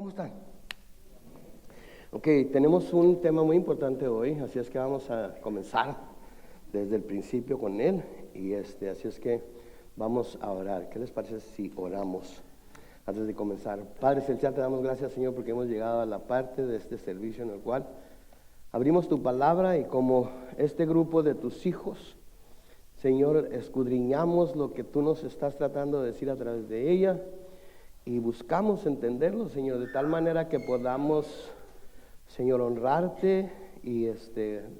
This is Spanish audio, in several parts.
¿Cómo están? Ok, tenemos un tema muy importante hoy, así es que vamos a comenzar desde el principio con él y así es que vamos a orar. ¿Qué les parece si oramos antes de comenzar? Padre Celestial, te damos gracias, Señor, porque hemos llegado a la parte de este servicio en el cual abrimos tu palabra y como este grupo de tus hijos, Señor, escudriñamos lo que tú nos estás tratando de decir a través de ella y buscamos entenderlo, Señor, de tal manera que podamos, Señor, honrarte y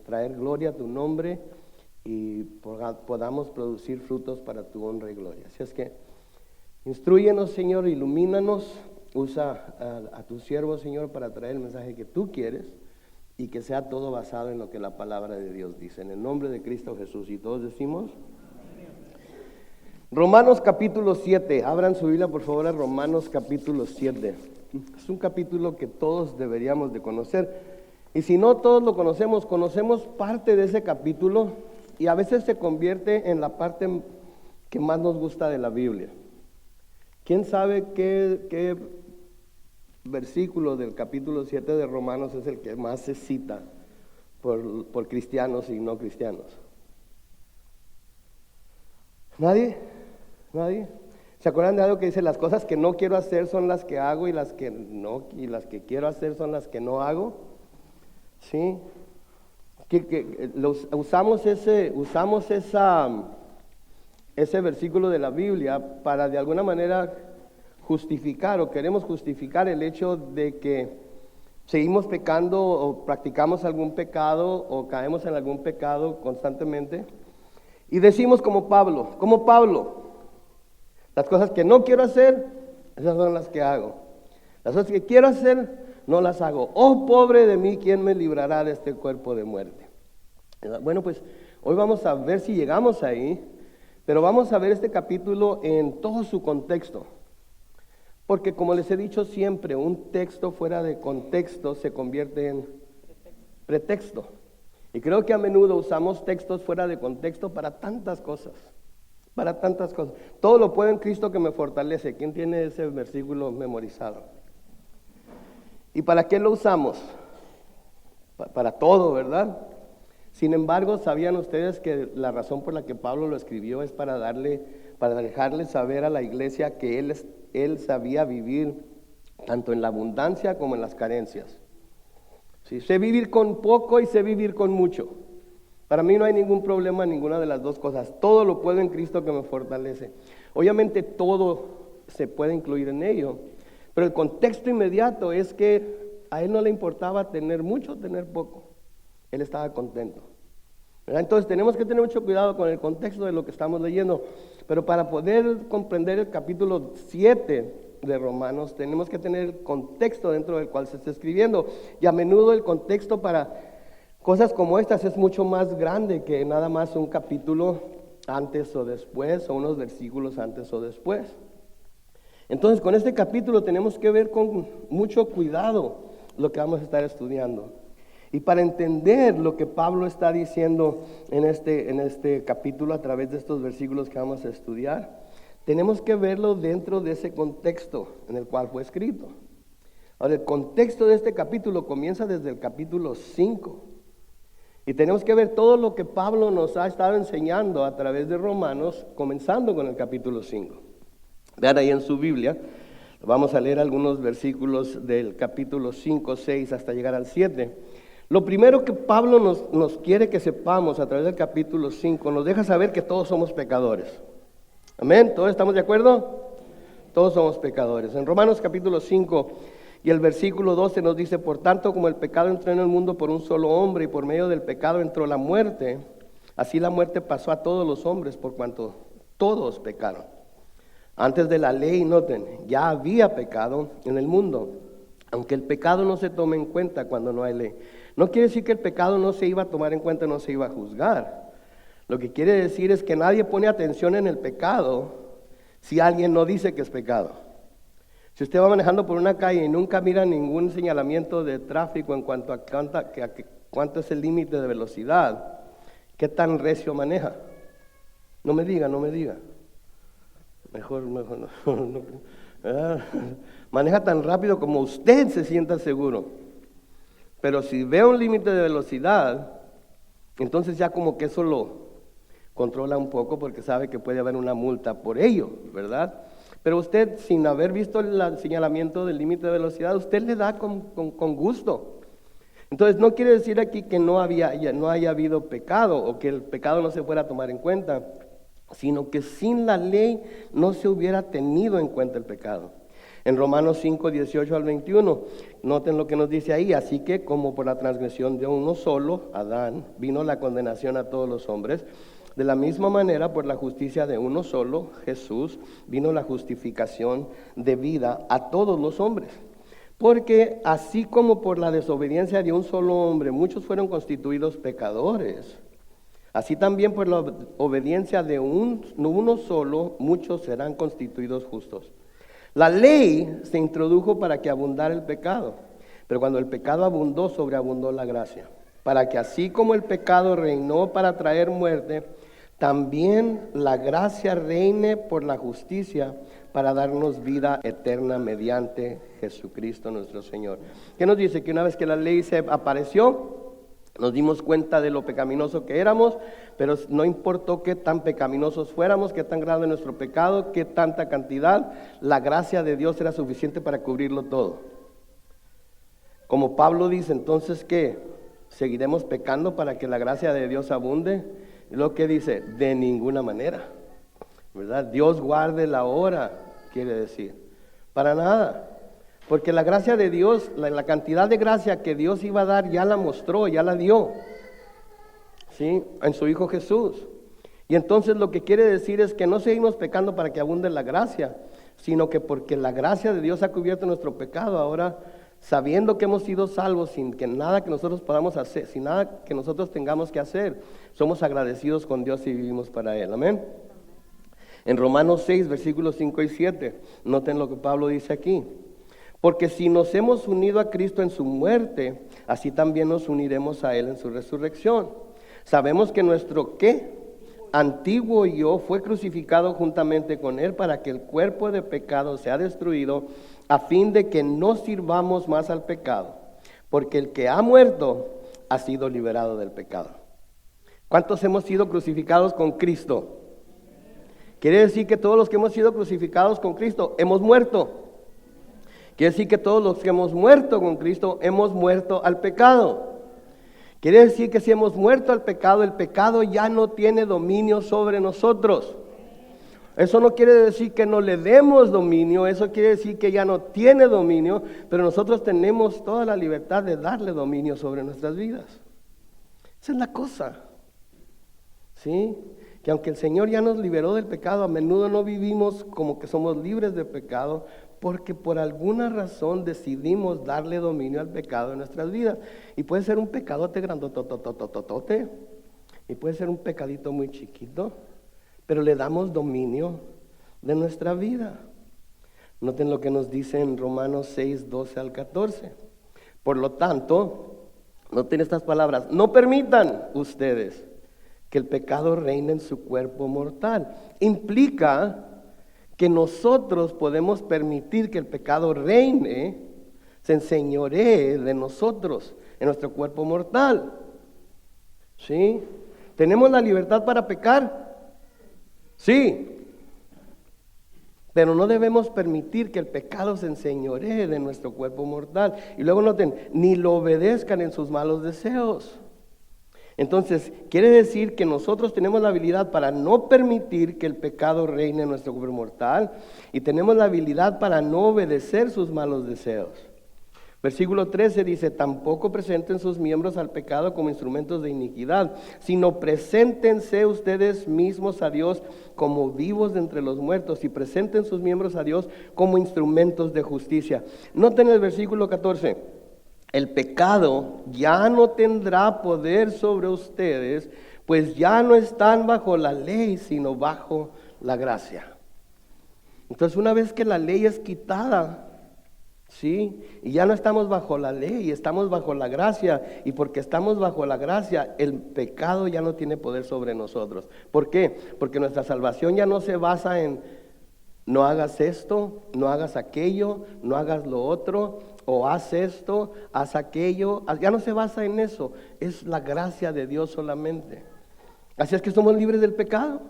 traer gloria a tu nombre y podamos producir frutos para tu honra y gloria. Así es que instrúyenos, Señor, ilumínanos, usa a tu siervo, Señor, para traer el mensaje que tú quieres y que sea todo basado en lo que la palabra de Dios dice. En el nombre de Cristo Jesús. Y todos decimos Romanos capítulo 7. Abran su Biblia por favor a Romanos capítulo 7. Es un capítulo que todos deberíamos de conocer. Y si no todos lo conocemos, conocemos parte de ese capítulo y a veces se convierte en la parte que más nos gusta de la Biblia. ¿Quién sabe qué versículo del capítulo 7 de Romanos es el que más se cita por cristianos y no cristianos? ¿Nadie? ¿Nadie? ¿Se acuerdan de algo que dice? Las cosas que no quiero hacer son las que hago y las que quiero hacer son las que no hago. ¿Sí? Usamos ese versículo de la Biblia para de alguna manera justificar o queremos justificar el hecho de que seguimos pecando o practicamos algún pecado o caemos en algún pecado constantemente y decimos como Pablo, las cosas que no quiero hacer, esas son las que hago. Las cosas que quiero hacer, no las hago. Oh, pobre de mí, ¿quién me librará de este cuerpo de muerte? Bueno, pues hoy vamos a ver si llegamos ahí, pero vamos a ver este capítulo en todo su contexto. Porque como les he dicho siempre, un texto fuera de contexto se convierte en pretexto. Y creo que a menudo usamos textos fuera de contexto para tantas cosas. Todo lo puedo en Cristo que me fortalece. ¿Quién tiene ese versículo memorizado? ¿Y para qué lo usamos? Para todo, ¿verdad? Sin embargo, ¿sabían ustedes que la razón por la que Pablo lo escribió es para dejarle saber a la iglesia que él sabía vivir tanto en la abundancia como en las carencias? Sí, sé vivir con poco y sé vivir con mucho. Para mí no hay ningún problema en ninguna de las dos cosas. Todo lo puedo en Cristo que me fortalece. Obviamente todo se puede incluir en ello, pero el contexto inmediato es que a él no le importaba tener mucho o tener poco. Él estaba contento, ¿verdad? Entonces tenemos que tener mucho cuidado con el contexto de lo que estamos leyendo. Pero para poder comprender el capítulo 7 de Romanos, tenemos que tener el contexto dentro del cual se está escribiendo. Y a menudo el contexto para cosas como estas es mucho más grande que nada más un capítulo antes o después, o unos versículos antes o después. Entonces, con este capítulo tenemos que ver con mucho cuidado lo que vamos a estar estudiando. Y para entender lo que Pablo está diciendo en este capítulo a través de estos versículos que vamos a estudiar, tenemos que verlo dentro de ese contexto en el cual fue escrito. Ahora, el contexto de este capítulo comienza desde el capítulo 5. Y tenemos que ver todo lo que Pablo nos ha estado enseñando a través de Romanos, comenzando con el capítulo 5. Vean ahí en su Biblia, vamos a leer algunos versículos del capítulo 5, 6 hasta llegar al 7. Lo primero que Pablo nos quiere que sepamos a través del capítulo 5, nos deja saber que todos somos pecadores. Amén, ¿todos estamos de acuerdo? Todos somos pecadores. En Romanos capítulo 5 y el versículo 12 nos dice: por tanto, como el pecado entró en el mundo por un solo hombre y por medio del pecado entró la muerte, así la muerte pasó a todos los hombres por cuanto todos pecaron. Antes de la ley, noten, ya había pecado en el mundo, aunque el pecado no se tome en cuenta cuando no hay ley. No quiere decir que el pecado no se iba a tomar en cuenta, no se iba a juzgar. Lo que quiere decir es que nadie pone atención en el pecado si alguien no dice que es pecado. Si usted va manejando por una calle y nunca mira ningún señalamiento de tráfico en cuanto a cuánto es el límite de velocidad, ¿qué tan recio maneja? No me diga. Mejor no. Maneja tan rápido como usted se sienta seguro. Pero si ve un límite de velocidad, entonces ya como que eso lo controla un poco porque sabe que puede haber una multa por ello, ¿verdad? Pero usted, sin haber visto el señalamiento del límite de velocidad, usted le da con gusto. Entonces, no quiere decir aquí que no haya habido pecado o que el pecado no se fuera a tomar en cuenta, sino que sin la ley no se hubiera tenido en cuenta el pecado. En Romanos 5, 18 al 21, noten lo que nos dice ahí: así que como por la transgresión de uno solo, Adán, vino la condenación a todos los hombres, de la misma manera por la justicia de uno solo, Jesús, vino la justificación de vida a todos los hombres. Porque así como por la desobediencia de un solo hombre muchos fueron constituidos pecadores, así también por la obediencia de uno solo muchos serán constituidos justos. La ley se introdujo para que abundara el pecado, pero cuando el pecado abundó, sobreabundó la gracia, para que así como el pecado reinó para traer muerte, también la gracia reine por la justicia para darnos vida eterna mediante Jesucristo nuestro Señor. ¿Qué nos dice? Que una vez que la ley se apareció, nos dimos cuenta de lo pecaminoso que éramos, pero no importó qué tan pecaminosos fuéramos, qué tan grave nuestro pecado, qué tanta cantidad, la gracia de Dios era suficiente para cubrirlo todo. Como Pablo dice, entonces, ¿qué? ¿Seguiremos pecando para que la gracia de Dios abunde? Lo que dice, de ninguna manera, ¿verdad? Dios guarde la hora, quiere decir, para nada. Porque la gracia de Dios, la cantidad de gracia que Dios iba a dar, ya la mostró, ya la dio, ¿sí? En su Hijo Jesús. Y entonces lo que quiere decir es que no seguimos pecando para que abunde la gracia, sino que porque la gracia de Dios ha cubierto nuestro pecado, ahora sabiendo que hemos sido salvos sin que nada que nosotros podamos hacer, sin nada que nosotros tengamos que hacer, somos agradecidos con Dios y vivimos para Él. Amén. En Romanos 6, versículos 5 y 7, noten lo que Pablo dice aquí. Porque si nos hemos unido a Cristo en su muerte, así también nos uniremos a Él en su resurrección. Sabemos que nuestro antiguo yo fue crucificado juntamente con Él para que el cuerpo de pecado sea destruido, a fin de que no sirvamos más al pecado, porque el que ha muerto ha sido liberado del pecado. ¿Cuántos hemos sido crucificados con Cristo? Quiere decir que todos los que hemos sido crucificados con Cristo hemos muerto. Quiere decir que todos los que hemos muerto con Cristo hemos muerto al pecado. Quiere decir que si hemos muerto al pecado, el pecado ya no tiene dominio sobre nosotros. Eso no quiere decir que no le demos dominio, eso quiere decir que ya no tiene dominio, pero nosotros tenemos toda la libertad de darle dominio sobre nuestras vidas. Esa es la cosa, ¿sí? Que aunque el Señor ya nos liberó del pecado, a menudo no vivimos como que somos libres de pecado, porque por alguna razón decidimos darle dominio al pecado en nuestras vidas. Y puede ser un pecadote grandotototototote, y puede ser un pecadito muy chiquito, pero le damos dominio de nuestra vida. Noten lo que nos dice en Romanos 6, 12 al 14. Por lo tanto, noten estas palabras: no permitan ustedes que el pecado reine en su cuerpo mortal. Implica que nosotros podemos permitir que el pecado reine, se enseñoree de nosotros, en nuestro cuerpo mortal. ¿Sí? ¿Tenemos la libertad para pecar? Sí, pero no debemos permitir que el pecado se enseñoree de nuestro cuerpo mortal. Y luego noten, ni lo obedezcan en sus malos deseos. Entonces, quiere decir que nosotros tenemos la habilidad para no permitir que el pecado reine en nuestro cuerpo mortal, y tenemos la habilidad para no obedecer sus malos deseos. Versículo 13 dice: tampoco presenten sus miembros al pecado como instrumentos de iniquidad, sino preséntense ustedes mismos a Dios como vivos de entre los muertos, y presenten sus miembros a Dios como instrumentos de justicia. Noten el versículo 14: el pecado ya no tendrá poder sobre ustedes, pues ya no están bajo la ley, sino bajo la gracia. Entonces, una vez que la ley es quitada, ¿sí? Y ya no estamos bajo la ley, estamos bajo la gracia, y porque estamos bajo la gracia, el pecado ya no tiene poder sobre nosotros. ¿Por qué? Porque nuestra salvación ya no se basa en No hagas esto, no hagas aquello, no hagas lo otro, o haz esto, haz aquello. Ya no se basa en eso, es la gracia de Dios solamente. Así es que somos libres del pecado,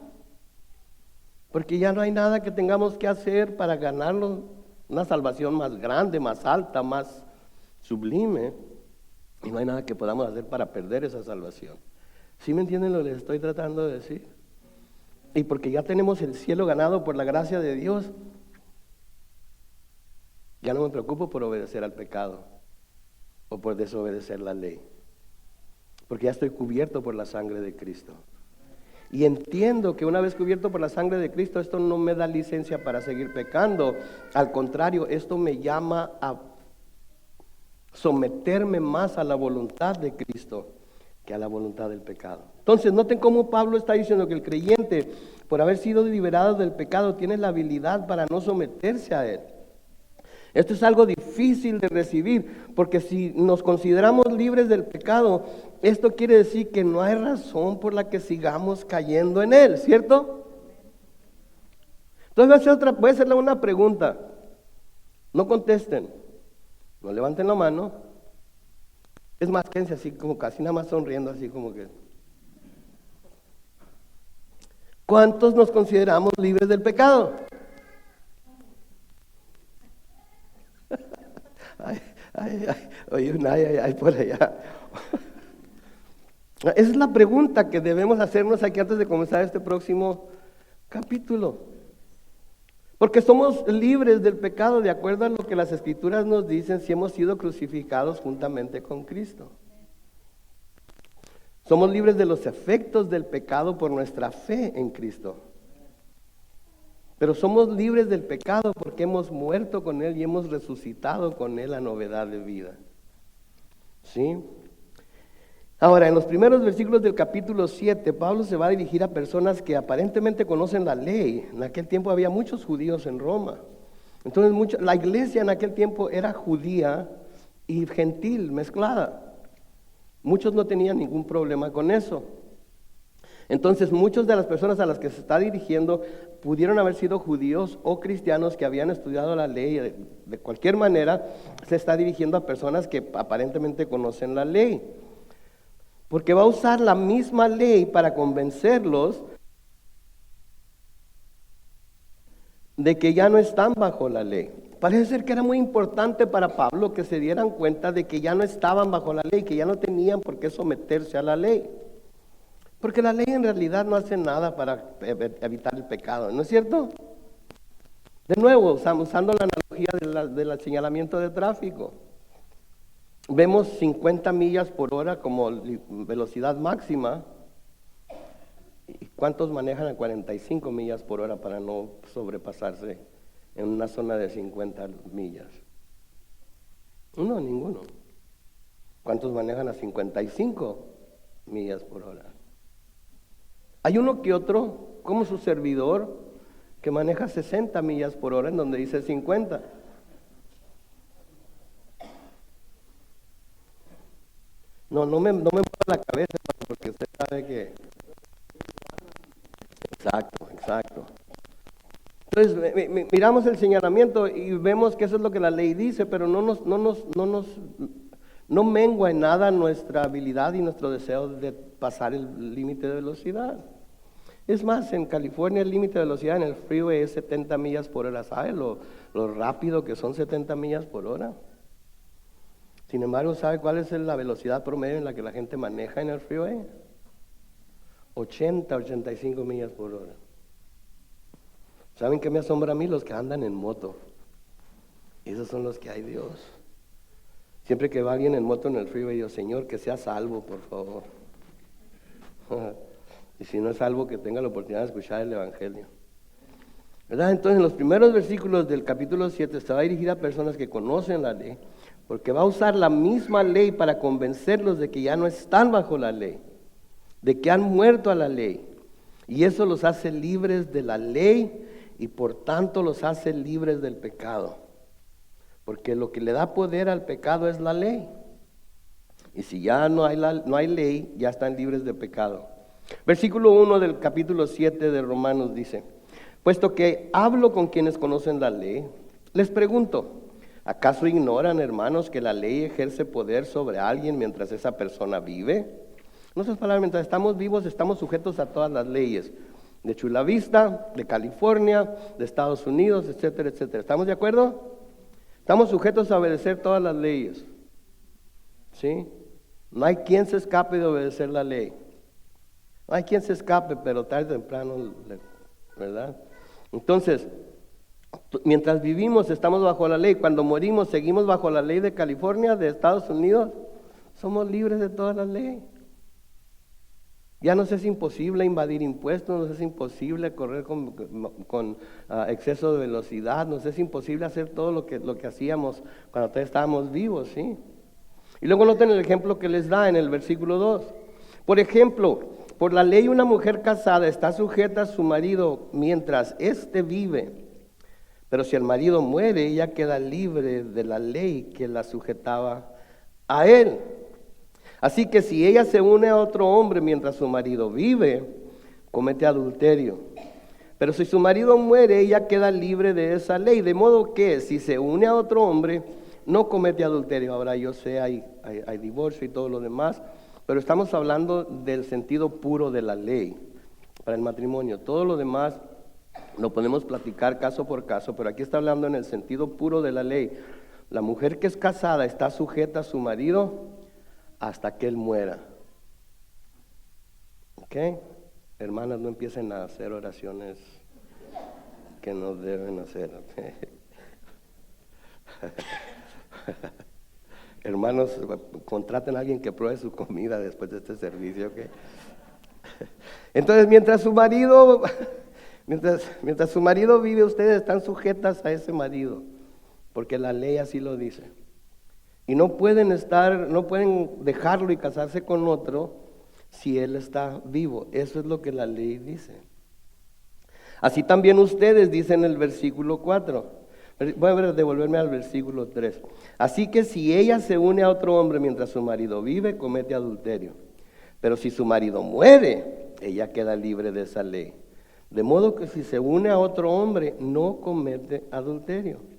porque ya no hay nada que tengamos que hacer para ganarnos una salvación más grande, más alta, más sublime, y no hay nada que podamos hacer para perder esa salvación. ¿Sí me entienden lo que les estoy tratando de decir? Y porque ya tenemos el cielo ganado por la gracia de Dios, ya no me preocupo por obedecer al pecado o por desobedecer la ley, porque ya estoy cubierto por la sangre de Cristo. Y entiendo que una vez cubierto por la sangre de Cristo, esto no me da licencia para seguir pecando. Al contrario, esto me llama a someterme más a la voluntad de Cristo que a la voluntad del pecado. Entonces, noten cómo Pablo está diciendo que el creyente, por haber sido liberado del pecado, tiene la habilidad para no someterse a él. Esto es algo difícil de recibir, porque si nos consideramos libres del pecado, esto quiere decir que no hay razón por la que sigamos cayendo en él, ¿cierto? Entonces voy a hacerle una pregunta. No contesten, no levanten la mano. Es más, quédense así como casi nada más sonriendo, así como que... ¿Cuántos nos consideramos libres del pecado? Oye, un ay por allá. Esa es la pregunta que debemos hacernos aquí antes de comenzar este próximo capítulo. Porque somos libres del pecado de acuerdo a lo que las Escrituras nos dicen si hemos sido crucificados juntamente con Cristo. Somos libres de los efectos del pecado por nuestra fe en Cristo. Pero somos libres del pecado porque hemos muerto con Él y hemos resucitado con Él a novedad de vida. ¿Sí? Ahora, en los primeros versículos del capítulo 7, Pablo se va a dirigir a personas que aparentemente conocen la ley. En aquel tiempo había muchos judíos en Roma. Entonces, la iglesia en aquel tiempo era judía y gentil, mezclada. Muchos no tenían ningún problema con eso. Entonces, muchas de las personas a las que se está dirigiendo pudieron haber sido judíos o cristianos que habían estudiado la ley. De cualquier manera, se está dirigiendo a personas que aparentemente conocen la ley. Porque va a usar la misma ley para convencerlos de que ya no están bajo la ley. Parece ser que era muy importante para Pablo que se dieran cuenta de que ya no estaban bajo la ley, que ya no tenían por qué someterse a la ley. Porque la ley en realidad no hace nada para evitar el pecado, ¿no es cierto? De nuevo, usando la analogía del señalamiento de tráfico. Vemos 50 millas por hora como velocidad máxima. ¿Y cuántos manejan a 45 millas por hora para no sobrepasarse en una zona de 50 millas? No, ninguno. ¿Cuántos manejan a 55 millas por hora? Hay uno que otro, como su servidor, que maneja 60 millas por hora en donde dice 50. No me mueva la cabeza porque usted sabe que... Exacto. Entonces, miramos el señalamiento y vemos que eso es lo que la ley dice, pero no mengua en nada nuestra habilidad y nuestro deseo de pasar el límite de velocidad. Es más, en California el límite de velocidad en el freeway es 70 millas por hora. ¿Sabe lo rápido que son 70 millas por hora? Sin embargo, ¿sabe cuál es la velocidad promedio en la que la gente maneja en el freeway? 85 millas por hora. ¿Saben qué me asombra a mí? Los que andan en moto. Esos son los que hay Dios. Siempre que va alguien en moto en el freeway, yo, Señor, que sea salvo, por favor. Y si no es salvo, que tenga la oportunidad de escuchar el Evangelio. ¿Verdad? Entonces, en los primeros versículos del capítulo 7 se va a dirigir a personas que conocen la ley, porque va a usar la misma ley para convencerlos de que ya no están bajo la ley, de que han muerto a la ley. Y eso los hace libres de la ley y por tanto los hace libres del pecado. Porque lo que le da poder al pecado es la ley. Y si ya no hay ley, ya están libres de pecado. Versículo 1 del capítulo 7 de Romanos dice: Puesto que hablo con quienes conocen la ley, les pregunto, ¿acaso ignoran, hermanos, que la ley ejerce poder sobre alguien mientras esa persona vive? En otras palabras, mientras estamos vivos, estamos sujetos a todas las leyes, de Chula Vista, de California, de Estados Unidos, etcétera, etcétera. ¿Estamos de acuerdo? Estamos sujetos a obedecer todas las leyes. ¿Sí? No hay quien se escape de obedecer la ley. No hay quien se escape, pero tarde o temprano, ¿verdad? Entonces, mientras vivimos estamos bajo la ley. Cuando morimos seguimos bajo la ley de California, de Estados Unidos. Somos libres de toda la ley. Ya nos es imposible invadir impuestos, nos es imposible correr con exceso de velocidad, nos es imposible hacer todo lo que hacíamos cuando todavía estábamos vivos, ¿sí? Y luego noten el ejemplo que les da en el versículo 2. Por ejemplo, por la ley una mujer casada está sujeta a su marido mientras éste vive. Pero si el marido muere, ella queda libre de la ley que la sujetaba a él. Así que si ella se une a otro hombre mientras su marido vive, comete adulterio. Pero si su marido muere, ella queda libre de esa ley. De modo que si se une a otro hombre, no comete adulterio. Ahora yo sé, hay divorcio y todo lo demás, pero estamos hablando del sentido puro de la ley para el matrimonio. Todo lo demás lo podemos platicar caso por caso, pero aquí está hablando en el sentido puro de la ley. La mujer que es casada está sujeta a su marido hasta que él muera. ¿Ok? Hermanas, no empiecen a hacer oraciones que no deben hacer. Hermanos, contraten a alguien que pruebe su comida después de este servicio. ¿Okay? Entonces, mientras su marido vive, ustedes están sujetas a ese marido, porque la ley así lo dice. Y no pueden dejarlo y casarse con otro si él está vivo. Eso es lo que la ley dice. Así también ustedes, dicen en el versículo 4. Voy a devolverme al versículo 3. Así que si ella se une a otro hombre mientras su marido vive, comete adulterio. Pero si su marido muere, ella queda libre de esa ley. De modo que si se une a otro hombre, no comete adulterio.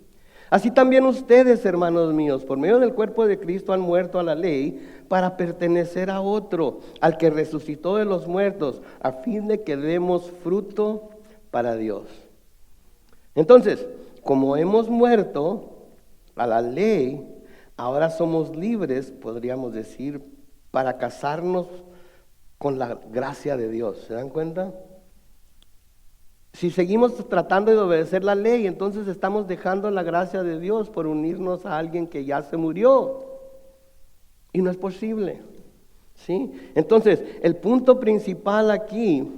Así también ustedes, hermanos míos, por medio del cuerpo de Cristo han muerto a la ley para pertenecer a otro, al que resucitó de los muertos, a fin de que demos fruto para Dios. Entonces, como hemos muerto a la ley, ahora somos libres, podríamos decir, para casarnos con la gracia de Dios. ¿Se dan cuenta? Si seguimos tratando de obedecer la ley, entonces estamos dejando la gracia de Dios por unirnos a alguien que ya se murió. Y no es posible. ¿Sí? Entonces, el punto principal aquí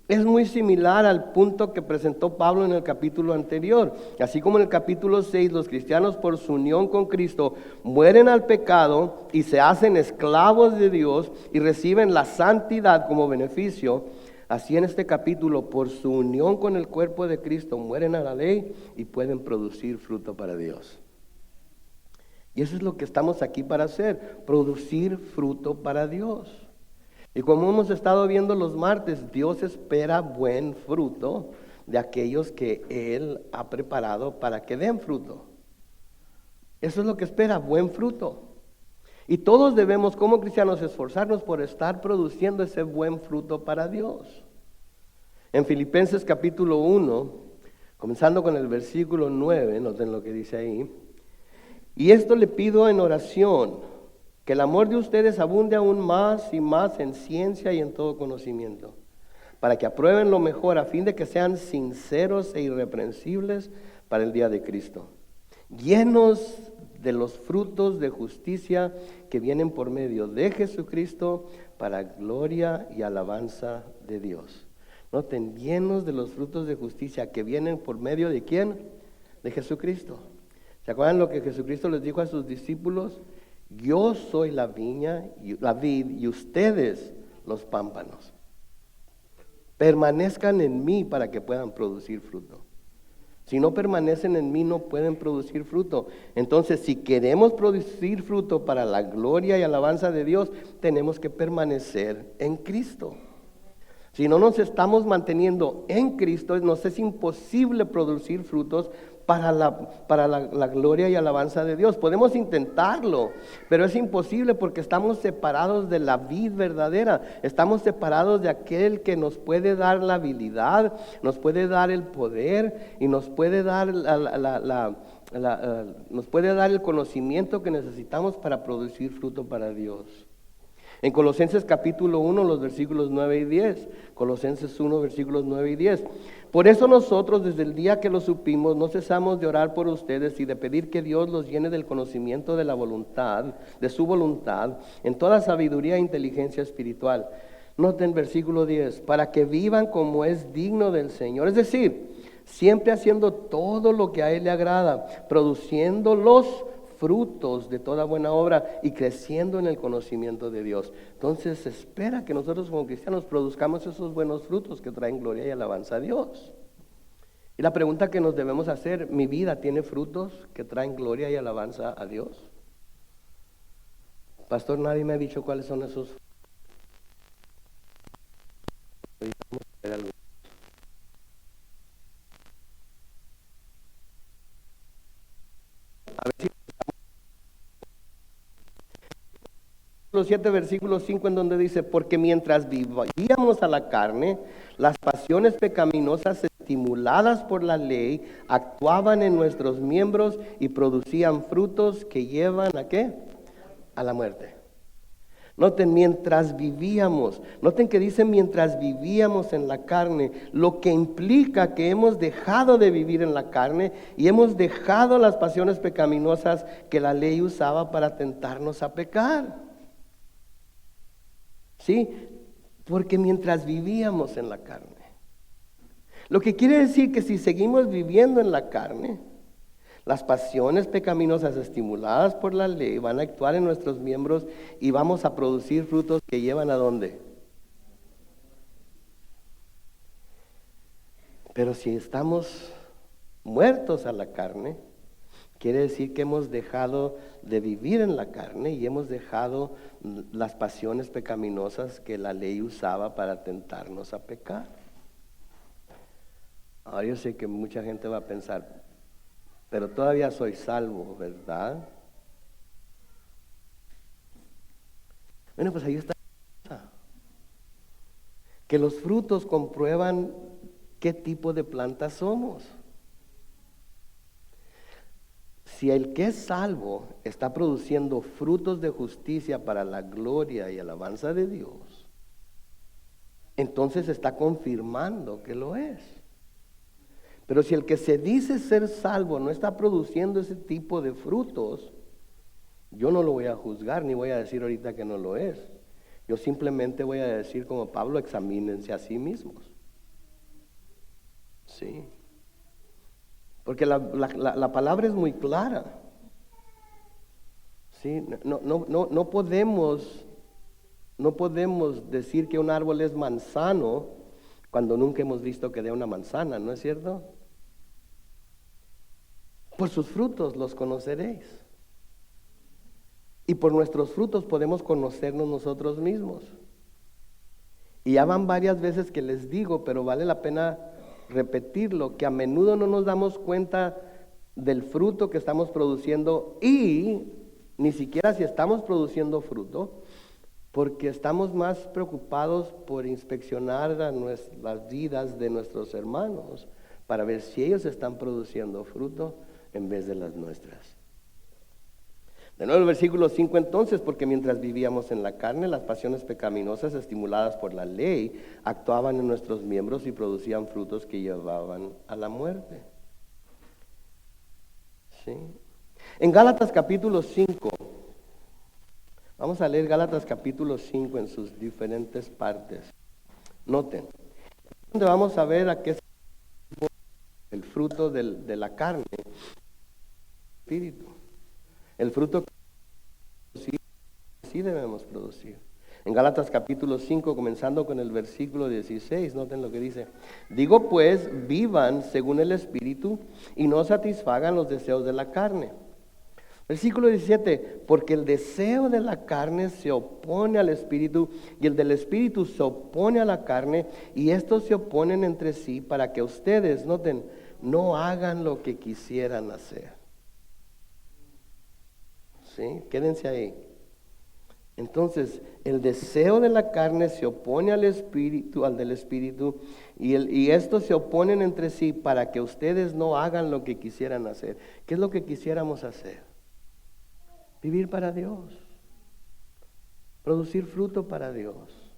es muy similar al punto que presentó Pablo en el capítulo anterior. Así como en el capítulo 6, los cristianos por su unión con Cristo mueren al pecado y se hacen esclavos de Dios y reciben la santidad como beneficio. Así en este capítulo, por su unión con el cuerpo de Cristo, mueren a la ley y pueden producir fruto para Dios. Y eso es lo que estamos aquí para hacer, producir fruto para Dios. Y como hemos estado viendo los martes, Dios espera buen fruto de aquellos que Él ha preparado para que den fruto. Eso es lo que espera, buen fruto. Y todos debemos como cristianos esforzarnos por estar produciendo ese buen fruto para Dios. En Filipenses capítulo 1, comenzando con el versículo 9, noten lo que dice ahí. Y esto le pido en oración, que el amor de ustedes abunde aún más y más en ciencia y en todo conocimiento, para que aprueben lo mejor a fin de que sean sinceros e irreprensibles para el día de Cristo, llenos de los frutos de justicia que vienen por medio de Jesucristo para gloria y alabanza de Dios. Noten, llenos de los frutos de justicia que vienen por medio de ¿quién? De Jesucristo. ¿Se acuerdan lo que Jesucristo les dijo a sus discípulos? Yo soy la viña, la vid, y ustedes los pámpanos. Permanezcan en mí para que puedan producir fruto. Si no permanecen en mí, no pueden producir fruto. Entonces, si queremos producir fruto para la gloria y alabanza de Dios, tenemos que permanecer en Cristo. Si no nos estamos manteniendo en Cristo, nos es imposible producir frutos para la gloria y alabanza de Dios. Podemos intentarlo, pero es imposible porque estamos separados de la vid verdadera. Estamos separados de aquel que nos puede dar la habilidad, nos puede dar el poder y nos puede dar nos puede dar el conocimiento que necesitamos para producir fruto para Dios. En Colosenses capítulo 1, los versículos 9 y 10. Colosenses 1, versículos 9 y 10. Por eso nosotros, desde el día que lo supimos, no cesamos de orar por ustedes y de pedir que Dios los llene del conocimiento de la voluntad, de su voluntad, en toda sabiduría e inteligencia espiritual. Noten versículo 10, para que vivan como es digno del Señor. Es decir, siempre haciendo todo lo que a Él le agrada, produciendo los frutos de toda buena obra y creciendo en el conocimiento de Dios. Entonces se espera que nosotros como cristianos produzcamos esos buenos frutos que traen gloria y alabanza a Dios. Y la pregunta que nos debemos hacer, ¿mi vida tiene frutos que traen gloria y alabanza a Dios? Pastor, nadie me ha dicho cuáles son esos frutos. A ver si los 7 versículos 5 en donde dice, porque mientras vivíamos a la carne, las pasiones pecaminosas estimuladas por la ley actuaban en nuestros miembros y producían frutos que llevan ¿a qué? A la muerte. Noten, mientras vivíamos, noten que dice mientras vivíamos en la carne, lo que implica que hemos dejado de vivir en la carne y hemos dejado las pasiones pecaminosas que la ley usaba para tentarnos a pecar. ¿Sí? Porque mientras vivíamos en la carne. Lo que quiere decir que si seguimos viviendo en la carne, las pasiones pecaminosas estimuladas por la ley van a actuar en nuestros miembros y vamos a producir frutos que llevan ¿a dónde? Pero si estamos muertos a la carne, quiere decir que hemos dejado de vivir en la carne y hemos dejado las pasiones pecaminosas que la ley usaba para tentarnos a pecar. Ahora yo sé que mucha gente va a pensar, pero todavía soy salvo, ¿verdad? Bueno, pues ahí está. Que los frutos comprueban qué tipo de planta somos. Si el que es salvo está produciendo frutos de justicia para la gloria y alabanza de Dios, entonces está confirmando que lo es. Pero si el que se dice ser salvo no está produciendo ese tipo de frutos, yo no lo voy a juzgar ni voy a decir ahorita que no lo es. Yo simplemente voy a decir como Pablo, examínense a sí mismos. Sí. Porque la palabra es muy clara. ¿Sí? No podemos decir que un árbol es manzano cuando nunca hemos visto que dé una manzana, ¿no es cierto? Por sus frutos los conoceréis. Y por nuestros frutos podemos conocernos nosotros mismos. Y ya van varias veces que les digo, pero vale la pena repetirlo, que a menudo no nos damos cuenta del fruto que estamos produciendo y ni siquiera si estamos produciendo fruto, porque estamos más preocupados por inspeccionar las vidas de nuestros hermanos para ver si ellos están produciendo fruto en vez de las nuestras. De nuevo el versículo 5 entonces, porque mientras vivíamos en la carne, las pasiones pecaminosas estimuladas por la ley actuaban en nuestros miembros y producían frutos que llevaban a la muerte. ¿Sí? En Gálatas capítulo 5, vamos a leer Gálatas capítulo 5 en sus diferentes partes. Noten, donde vamos a ver a qué es el fruto de la carne, espíritu. El fruto que sí debemos producir. En Gálatas capítulo 5, comenzando con el versículo 16, noten lo que dice. Digo pues, vivan según el Espíritu y no satisfagan los deseos de la carne. Versículo 17, porque el deseo de la carne se opone al espíritu y el del espíritu se opone a la carne y estos se oponen entre sí para que ustedes, noten, no hagan lo que quisieran hacer. ¿Sí? Quédense ahí. Entonces, el deseo de la carne se opone al espíritu, al del espíritu, y estos se oponen entre sí para que ustedes no hagan lo que quisieran hacer. ¿Qué es lo que quisiéramos hacer? Vivir para Dios, producir fruto para Dios,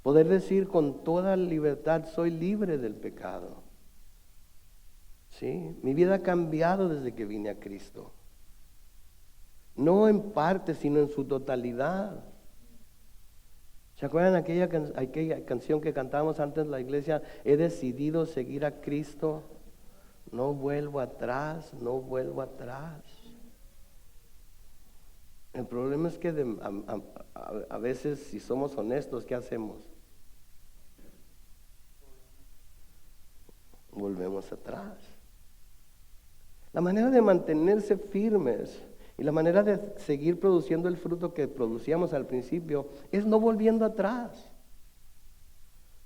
poder decir con toda libertad, soy libre del pecado. ¿Sí? Mi vida ha cambiado desde que vine a Cristo. No en parte, sino en su totalidad. ¿Se acuerdan aquella canción que cantábamos antes en la iglesia? He decidido seguir a Cristo, no vuelvo atrás, no vuelvo atrás. El problema es que a veces, si somos honestos, ¿qué hacemos? Volvemos atrás. La manera de mantenerse firmes y la manera de seguir produciendo el fruto que producíamos al principio es no volviendo atrás.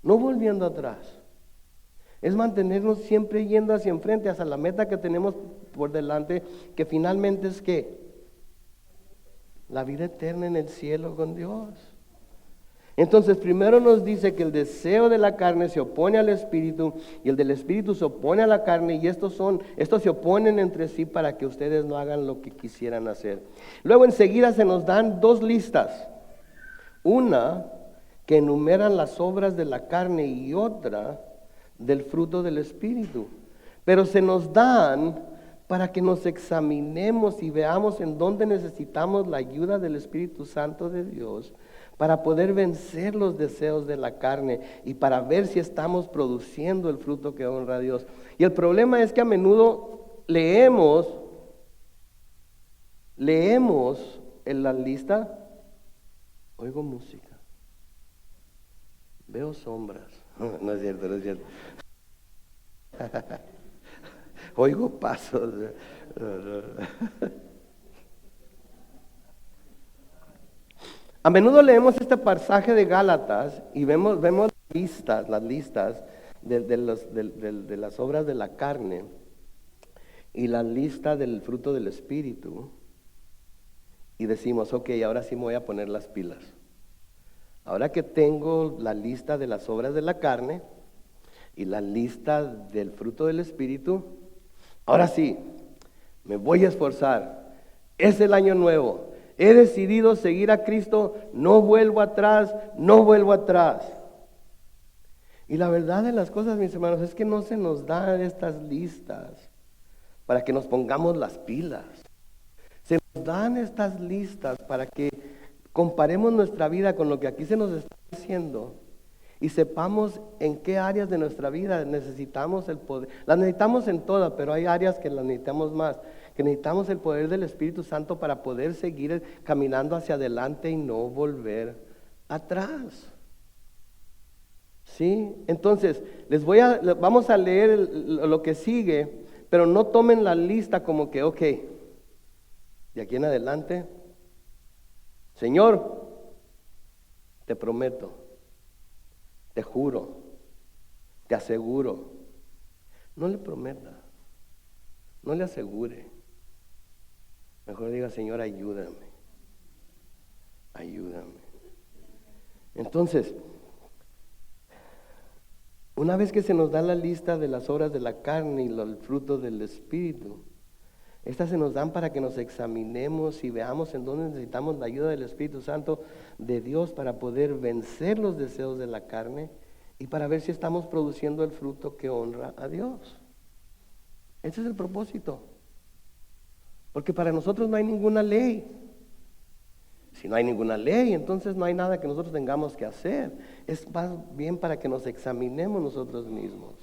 No volviendo atrás. Es mantenernos siempre yendo hacia enfrente, hacia la meta que tenemos por delante, que finalmente es ¿qué? La vida eterna en el cielo con Dios. Entonces primero nos dice que el deseo de la carne se opone al espíritu y el del espíritu se opone a la carne y estos se oponen entre sí para que ustedes no hagan lo que quisieran hacer. Luego enseguida se nos dan dos listas. Una que enumeran las obras de la carne y otra del fruto del espíritu. Pero se nos dan para que nos examinemos y veamos en dónde necesitamos la ayuda del Espíritu Santo de Dios para poder vencer los deseos de la carne y para ver si estamos produciendo el fruto que honra a Dios. Y el problema es que a menudo leemos en la lista, oigo música, veo sombras, no es cierto, no es cierto. Oigo pasos. A menudo leemos este pasaje de Gálatas y vemos las listas de las obras de la carne y la lista del fruto del espíritu y decimos, ok, ahora sí me voy a poner las pilas. Ahora que tengo la lista de las obras de la carne y la lista del fruto del espíritu, ahora sí, me voy a esforzar. Es el año nuevo. He decidido seguir a Cristo. No vuelvo atrás, no vuelvo atrás. Y la verdad de las cosas, mis hermanos, es que no se nos dan estas listas para que nos pongamos las pilas. Se nos dan estas listas para que comparemos nuestra vida con lo que aquí se nos está diciendo y sepamos en qué áreas de nuestra vida necesitamos el poder. Las necesitamos en todas, pero hay áreas que las necesitamos más, que necesitamos el poder del Espíritu Santo para poder seguir caminando hacia adelante y no volver atrás. ¿Sí? Entonces, vamos a leer lo que sigue, pero no tomen la lista como que, ok, de aquí en adelante, Señor, te prometo, te juro, te aseguro. No le prometa, no le asegure. Mejor diga, Señor, ayúdame. Ayúdame. Entonces, una vez que se nos da la lista de las obras de la carne y el fruto del Espíritu, estas se nos dan para que nos examinemos y veamos en dónde necesitamos la ayuda del Espíritu Santo de Dios para poder vencer los deseos de la carne y para ver si estamos produciendo el fruto que honra a Dios. Ese es el propósito. Porque para nosotros no hay ninguna ley. Si no hay ninguna ley, entonces no hay nada que nosotros tengamos que hacer. Es más bien para que nos examinemos nosotros mismos.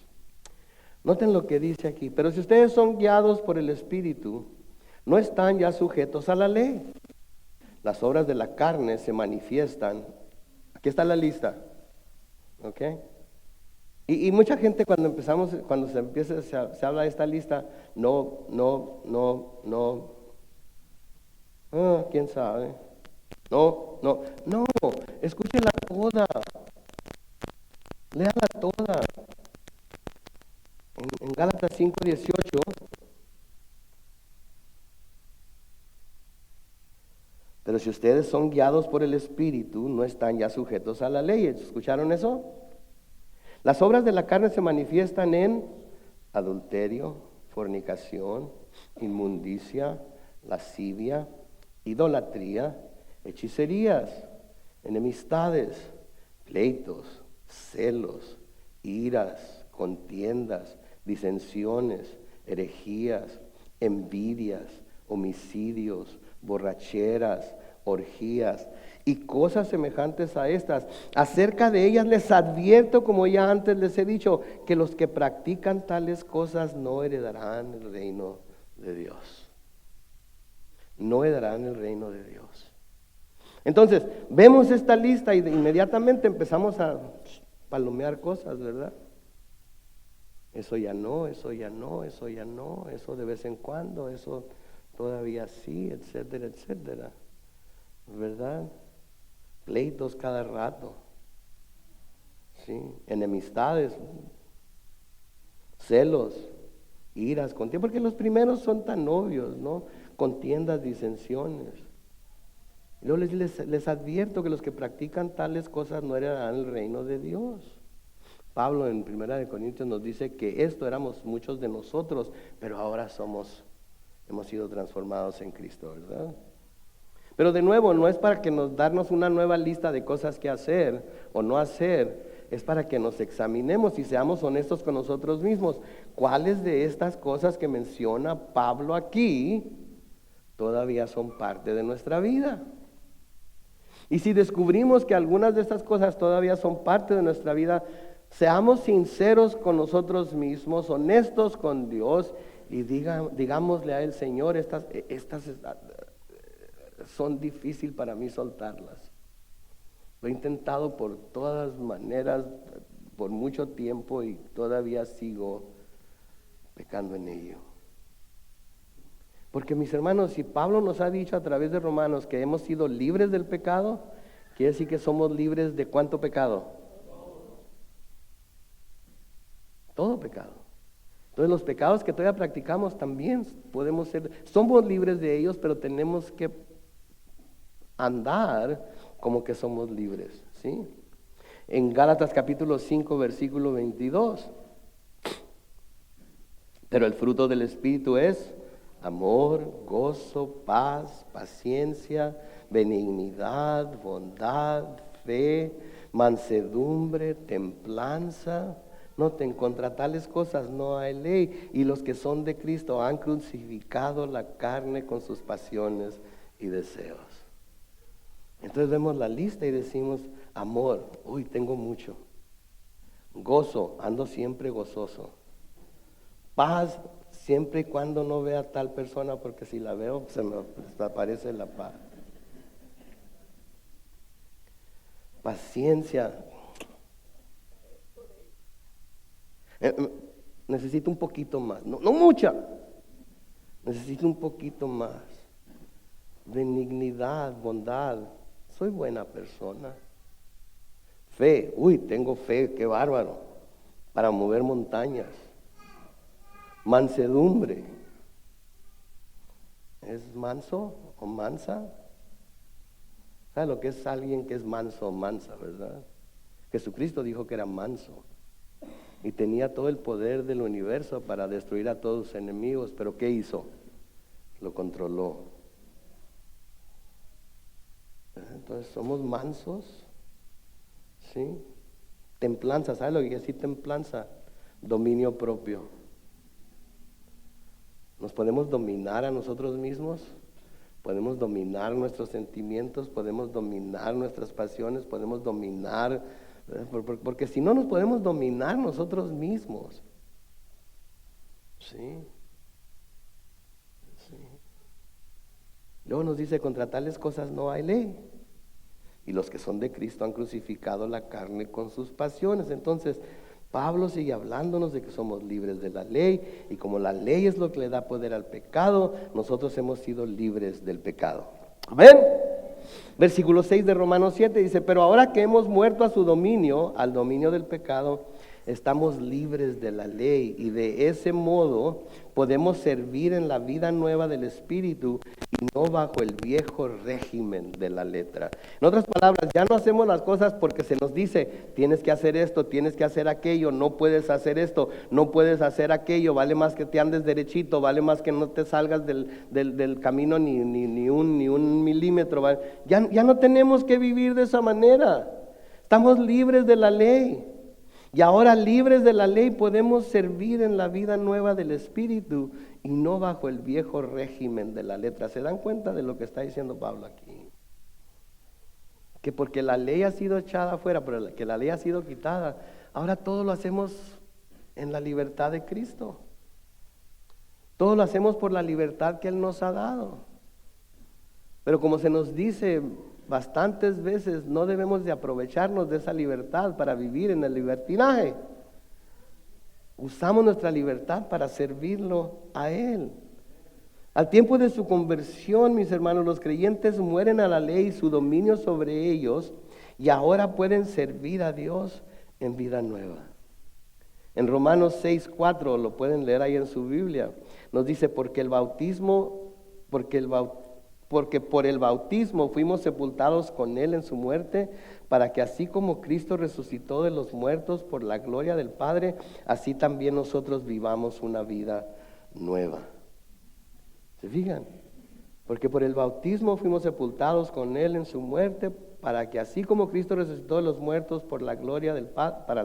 Noten lo que dice aquí. Pero si ustedes son guiados por el Espíritu, no están ya sujetos a la ley. Las obras de la carne se manifiestan. Aquí está la lista. ¿Ok? Y mucha gente cuando se habla de esta lista, no ¿Quién sabe? No, escúchela toda, léala toda. En Gálatas 5:18, pero si ustedes son guiados por el Espíritu, no están ya sujetos a la ley. ¿Escucharon eso? Las obras de la carne se manifiestan en adulterio, fornicación, inmundicia, lascivia, idolatría, hechicerías, enemistades, pleitos, celos, iras, contiendas, disensiones, herejías, envidias, homicidios, borracheras, orgías y cosas semejantes a estas. Acerca de ellas les advierto, como ya antes les he dicho, que los que practican tales cosas no heredarán el reino de Dios. No heredarán el reino de Dios. Entonces, vemos esta lista y inmediatamente empezamos a palomear cosas, ¿verdad? Eso ya no, eso ya no, eso ya no, eso de vez en cuando, eso todavía sí, etcétera, etcétera, ¿verdad? Pleitos cada rato, ¿sí? Enemistades, celos, iras, contiendas, porque los primeros son tan obvios, ¿no? Contiendas, disensiones. Yo les advierto que los que practican tales cosas no heredarán el reino de Dios. Pablo en 1 Corintios nos dice que esto éramos muchos de nosotros, pero ahora hemos sido transformados en Cristo, ¿verdad? Pero de nuevo, no es para que nos darnos una nueva lista de cosas que hacer o no hacer, es para que nos examinemos y seamos honestos con nosotros mismos. ¿Cuáles de estas cosas que menciona Pablo aquí todavía son parte de nuestra vida? Y si descubrimos que algunas de estas cosas todavía son parte de nuestra vida, seamos sinceros con nosotros mismos, honestos con Dios y digámosle a Él: Señor, estas son difíciles para mí soltarlas. Lo he intentado por todas maneras, por mucho tiempo y todavía sigo pecando en ello. Porque mis hermanos, si Pablo nos ha dicho a través de Romanos que hemos sido libres del pecado, quiere decir que somos libres de ¿cuánto pecado? Todo pecado. Entonces los pecados que todavía practicamos también somos libres de ellos, pero tenemos que andar como que somos libres, ¿sí? En Gálatas capítulo 5, versículo 22. Pero el fruto del Espíritu es amor, gozo, paz, paciencia, benignidad, bondad, fe, mansedumbre, templanza. Noten, contra tales cosas no hay ley. Y los que son de Cristo han crucificado la carne con sus pasiones y deseos. Entonces vemos la lista y decimos: amor, uy, tengo mucho. Gozo, ando siempre gozoso. Paz, siempre y cuando no vea a tal persona, porque si la veo se me desaparece la paz. Paciencia. Necesito un poquito más, no mucha, necesito un poquito más. Benignidad, bondad, soy buena persona. Fe, uy, tengo fe, qué bárbaro, para mover montañas. Mansedumbre, ¿es manso o mansa? ¿Sabe lo que es alguien que es manso o mansa, verdad? Jesucristo dijo que era manso y tenía todo el poder del universo para destruir a todos sus enemigos, pero ¿qué hizo? Lo controló. Entonces somos mansos, ¿sí? Templanza, ¿sabe lo que quiere decir templanza? Dominio propio. Nos podemos dominar a nosotros mismos, podemos dominar nuestros sentimientos, podemos dominar nuestras pasiones, podemos dominar, porque si no nos podemos dominar nosotros mismos. Sí. Luego nos dice: contra tales cosas no hay ley. Y los que son de Cristo han crucificado la carne con sus pasiones. Entonces, Pablo sigue hablándonos de que somos libres de la ley, y como la ley es lo que le da poder al pecado, nosotros hemos sido libres del pecado. Amén. Versículo 6 de Romanos 7 dice, pero ahora que hemos muerto a su dominio, al dominio del pecado, estamos libres de la ley y de ese modo podemos servir en la vida nueva del Espíritu y no bajo el viejo régimen de la letra. En otras palabras, ya no hacemos las cosas porque se nos dice, tienes que hacer esto, tienes que hacer aquello, no puedes hacer esto, no puedes hacer aquello, vale más que te andes derechito, vale más que no te salgas del camino ni un milímetro. ¿Vale? Ya no tenemos que vivir de esa manera, estamos libres de la ley. Y ahora libres de la ley podemos servir en la vida nueva del Espíritu y no bajo el viejo régimen de la letra. ¿Se dan cuenta de lo que está diciendo Pablo aquí? Que porque la ley ha sido echada afuera, pero que la ley ha sido quitada, ahora todo lo hacemos en la libertad de Cristo. Todo lo hacemos por la libertad que Él nos ha dado. Pero como se nos dice bastantes veces, no debemos de aprovecharnos de esa libertad para vivir en el libertinaje. Usamos nuestra libertad para servirlo a Él. Al tiempo de su conversión, mis hermanos, los creyentes mueren a la ley y su dominio sobre ellos y ahora pueden servir a Dios en vida nueva. En Romanos 6:4, lo pueden leer ahí en su Biblia, nos dice, porque por el bautismo fuimos sepultados con Él en su muerte, para que así como Cristo resucitó de los muertos por la gloria del Padre, así también nosotros vivamos una vida nueva. ¿Se fijan? Porque por el bautismo fuimos sepultados con Él en su muerte, para que así como Cristo resucitó de los muertos por la gloria del Padre,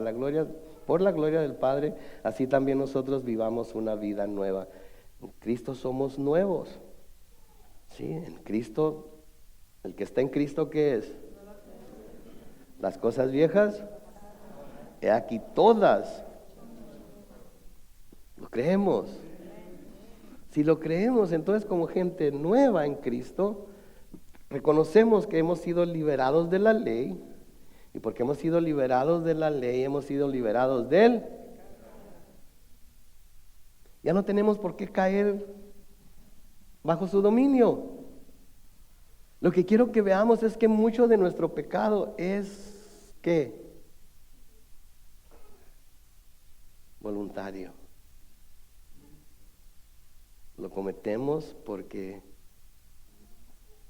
así también nosotros vivamos una vida nueva. En Cristo somos nuevos. Sí, en Cristo, el que está en Cristo, ¿qué es? Las cosas viejas, he aquí todas. Lo creemos. Si lo creemos, entonces como gente nueva en Cristo, reconocemos que hemos sido liberados de la ley, y porque hemos sido liberados de la ley, hemos sido liberados de Él. Ya no tenemos por qué caer bajo su dominio. Lo que quiero que veamos es que mucho de nuestro pecado es ¿qué? Voluntario. Lo cometemos porque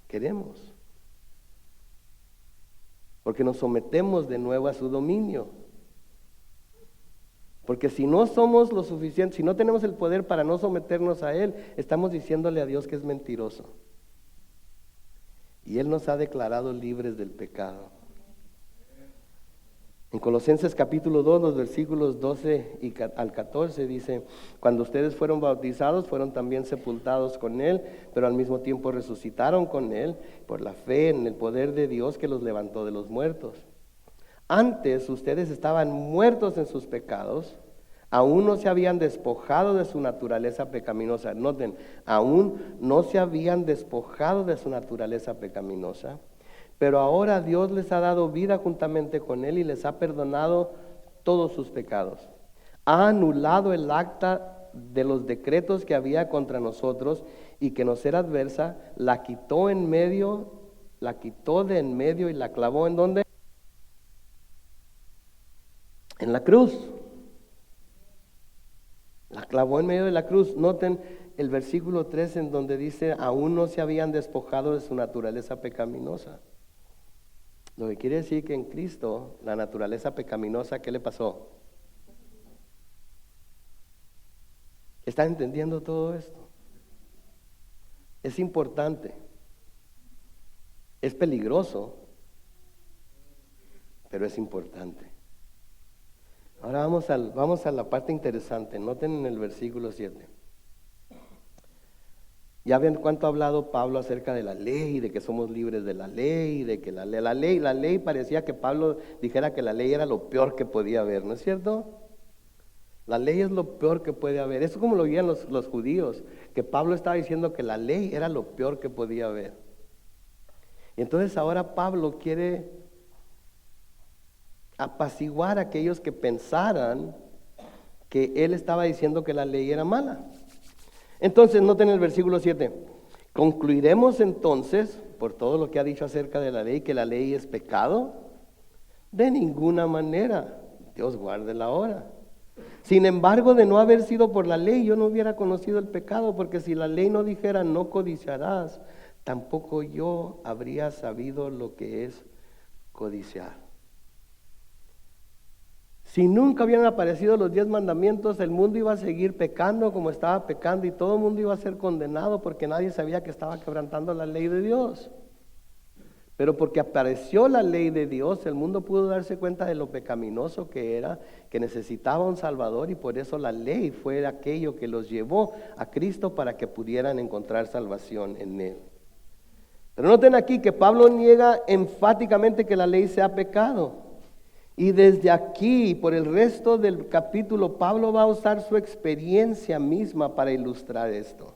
queremos, porque nos sometemos de nuevo a su dominio. Porque si no somos lo suficiente, si no tenemos el poder para no someternos a Él, estamos diciéndole a Dios que es mentiroso. Y Él nos ha declarado libres del pecado. En Colosenses capítulo 2, los versículos 12 al 14 dice, cuando ustedes fueron bautizados, fueron también sepultados con Él, pero al mismo tiempo resucitaron con Él por la fe en el poder de Dios que los levantó de los muertos. Antes ustedes estaban muertos en sus pecados, aún no se habían despojado de su naturaleza pecaminosa. Noten, aún no se habían despojado de su naturaleza pecaminosa, pero ahora Dios les ha dado vida juntamente con Él y les ha perdonado todos sus pecados. Ha anulado el acta de los decretos que había contra nosotros y que nos era adversa, la quitó de en medio y la clavó ¿en dónde? En la cruz. La clavó en medio de la cruz. Noten el versículo 3 en donde dice, aún no se habían despojado de su naturaleza pecaminosa. Lo que quiere decir que en Cristo, la naturaleza pecaminosa, ¿qué le pasó? ¿Están entendiendo todo esto? Es importante. Es peligroso, pero es importante. Ahora vamos a la parte interesante. Noten en el versículo 7. Ya ven cuánto ha hablado Pablo acerca de la ley, de que somos libres de la ley, de que la ley parecía que Pablo dijera que la ley era lo peor que podía haber, ¿no es cierto? La ley es lo peor que puede haber. Eso como lo veían los judíos, que Pablo estaba diciendo que la ley era lo peor que podía haber. Y entonces ahora Pablo quiere apaciguar a aquellos que pensaran que él estaba diciendo que la ley era mala. Entonces, noten el versículo 7. Concluiremos entonces por todo lo que ha dicho acerca de la ley, que la ley es pecado? De ninguna manera. Dios guarde la hora. Sin embargo, de no haber sido por la ley, yo no hubiera conocido el pecado, porque si la ley no dijera no codiciarás, tampoco yo habría sabido lo que es codiciar. Si nunca hubieran aparecido los 10 mandamientos, el mundo iba a seguir pecando como estaba pecando y todo el mundo iba a ser condenado porque nadie sabía que estaba quebrantando la ley de Dios. Pero porque apareció la ley de Dios, el mundo pudo darse cuenta de lo pecaminoso que era, que necesitaba un Salvador, y por eso la ley fue aquello que los llevó a Cristo para que pudieran encontrar salvación en Él. Pero noten aquí que Pablo niega enfáticamente que la ley sea pecado. Y desde aquí, por el resto del capítulo, Pablo va a usar su experiencia misma para ilustrar esto.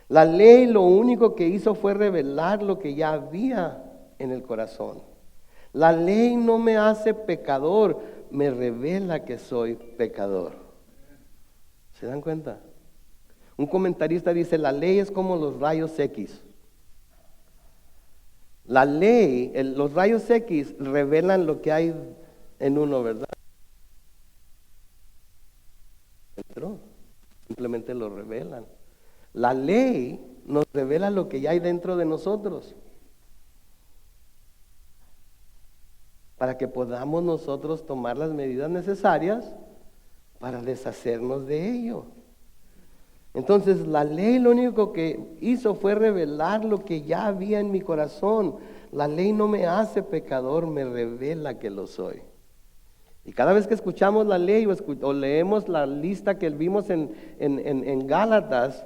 La ley lo único que hizo fue revelar lo que ya había en el corazón. La ley no me hace pecador, me revela que soy pecador. ¿Se dan cuenta? Un comentarista dice, la ley es como los rayos X. La ley, los rayos X revelan lo que hay en uno, ¿verdad? Simplemente lo revelan. La ley nos revela lo que ya hay dentro de nosotros, para que podamos nosotros tomar las medidas necesarias para deshacernos de ello. Entonces la ley lo único que hizo fue revelar lo que ya había en mi corazón. La ley no me hace pecador, me revela que lo soy. Y cada vez que escuchamos la ley o leemos la lista que vimos en Gálatas,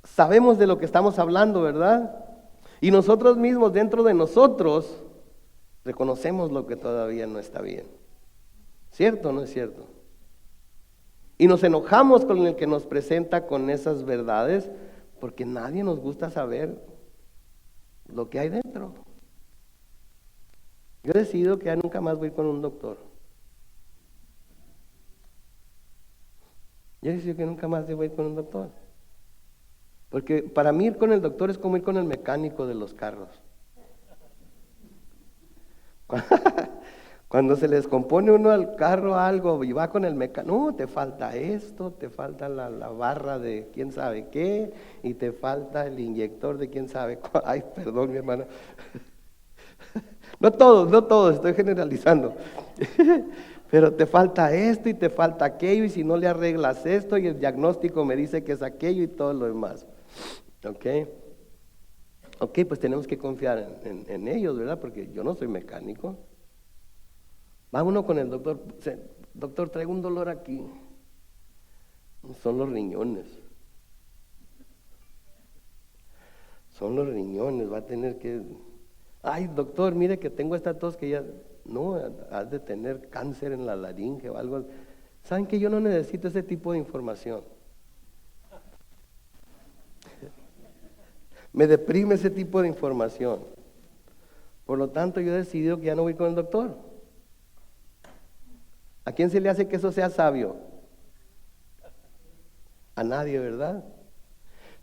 sabemos de lo que estamos hablando, ¿verdad? Y nosotros mismos, dentro de nosotros, reconocemos lo que todavía no está bien. ¿Cierto o no es cierto? Y nos enojamos con el que nos presenta con esas verdades, porque nadie nos gusta saber lo que hay dentro. Yo he decidido que ya nunca más voy con un doctor. Yo he decidido que nunca más voy con un doctor. Porque para mí ir con el doctor es como ir con el mecánico de los carros. Cuando se les compone uno al carro algo y va con el mecánico, no, te falta esto, te falta la barra de quién sabe qué, y te falta el inyector de quién sabe cuál. Ay, perdón, mi hermano. No todos, estoy generalizando. Pero te falta esto y te falta aquello, y si no le arreglas esto, y el diagnóstico me dice que es aquello y todo lo demás. Ok, pues tenemos que confiar en ellos, ¿verdad? Porque yo no soy mecánico. Va uno con el doctor, doctor, traigo un dolor aquí. Son los riñones. Son los riñones, va a tener que... Ay, doctor, mire que tengo esta tos que ya... No, has de tener cáncer en la laringe o algo. ¿Saben que yo no necesito ese tipo de información? Me deprime ese tipo de información. Por lo tanto, yo he decidido que ya no voy con el doctor. ¿A quién se le hace que eso sea sabio? A nadie, ¿verdad?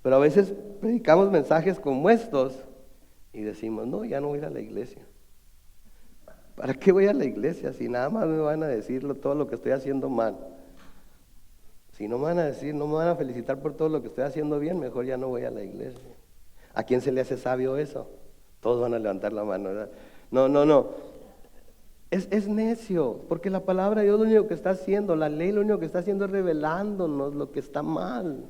Pero a veces predicamos mensajes como estos y decimos, no, ya no voy a ir a la iglesia. ¿Para qué voy a la iglesia si nada más me van a decir todo lo que estoy haciendo mal? Si no me van a decir, no me van a felicitar por todo lo que estoy haciendo bien, mejor ya no voy a la iglesia. ¿A quién se le hace sabio eso? Todos van a levantar la mano, ¿verdad? No. Es necio, porque la palabra de Dios lo único que está haciendo, la ley lo único que está haciendo es revelándonos lo que está mal,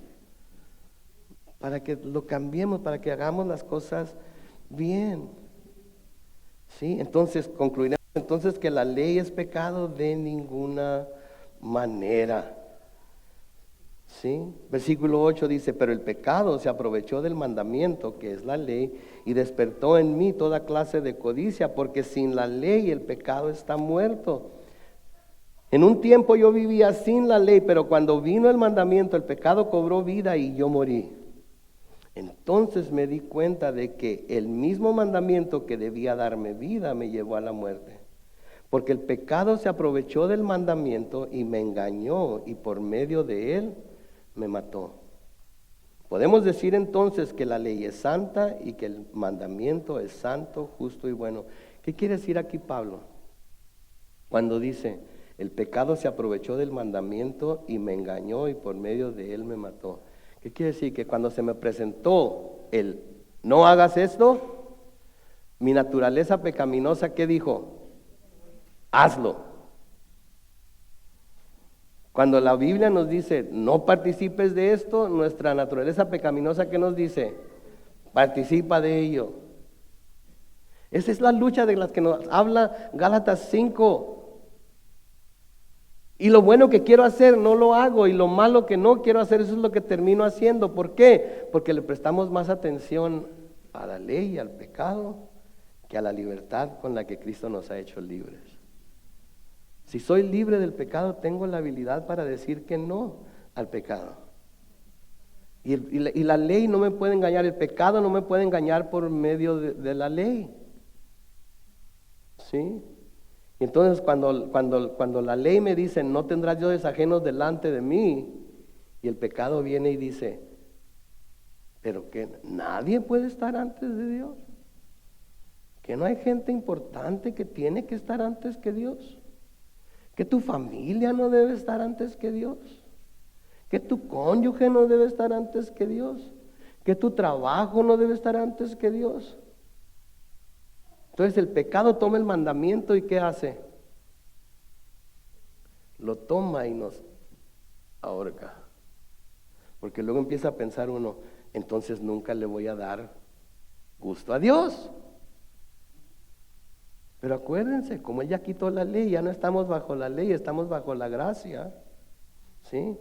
para que lo cambiemos, para que hagamos las cosas bien. ¿Sí? Entonces concluiremos entonces que la ley es pecado de ninguna manera. ¿Sí? Versículo 8 dice, pero el pecado se aprovechó del mandamiento, que es la ley, y despertó en mí toda clase de codicia, porque sin la ley el pecado está muerto. En un tiempo yo vivía sin la ley, pero cuando vino el mandamiento, el pecado cobró vida y yo morí. Entonces me di cuenta de que el mismo mandamiento que debía darme vida me llevó a la muerte. Porque el pecado se aprovechó del mandamiento y me engañó, y por medio de él me mató. Podemos decir entonces que la ley es santa y que el mandamiento es santo, justo y bueno. ¿Qué quiere decir aquí Pablo? Cuando dice, el pecado se aprovechó del mandamiento y me engañó y por medio de él me mató. ¿Qué quiere decir? Que cuando se me presentó el no hagas esto, mi naturaleza pecaminosa, ¿qué dijo? Hazlo. Cuando la Biblia nos dice no participes de esto, nuestra naturaleza pecaminosa, ¿qué nos dice? Participa de ello. Esa es la lucha de la que nos habla Gálatas 5. Y lo bueno que quiero hacer no lo hago, y lo malo que no quiero hacer, eso es lo que termino haciendo. ¿Por qué? Porque le prestamos más atención a la ley y al pecado que a la libertad con la que Cristo nos ha hecho libres. Si soy libre del pecado, tengo la habilidad para decir que no al pecado. Y la ley no me puede engañar, el pecado no me puede engañar por medio de la ley. ¿Sí? Entonces cuando la ley me dice, no tendrás dioses ajenos delante de mí, y el pecado viene y dice, pero que nadie puede estar antes de Dios. Que no hay gente importante que tiene que estar antes que Dios. Que tu familia no debe estar antes que Dios. Que tu cónyuge no debe estar antes que Dios. Que tu trabajo no debe estar antes que Dios. Entonces el pecado toma el mandamiento y ¿qué hace? Lo toma y nos ahorca. Porque luego empieza a pensar uno, entonces nunca le voy a dar gusto a Dios. Pero acuérdense, como Él ya quitó la ley, ya no estamos bajo la ley, estamos bajo la gracia. ¿Sí?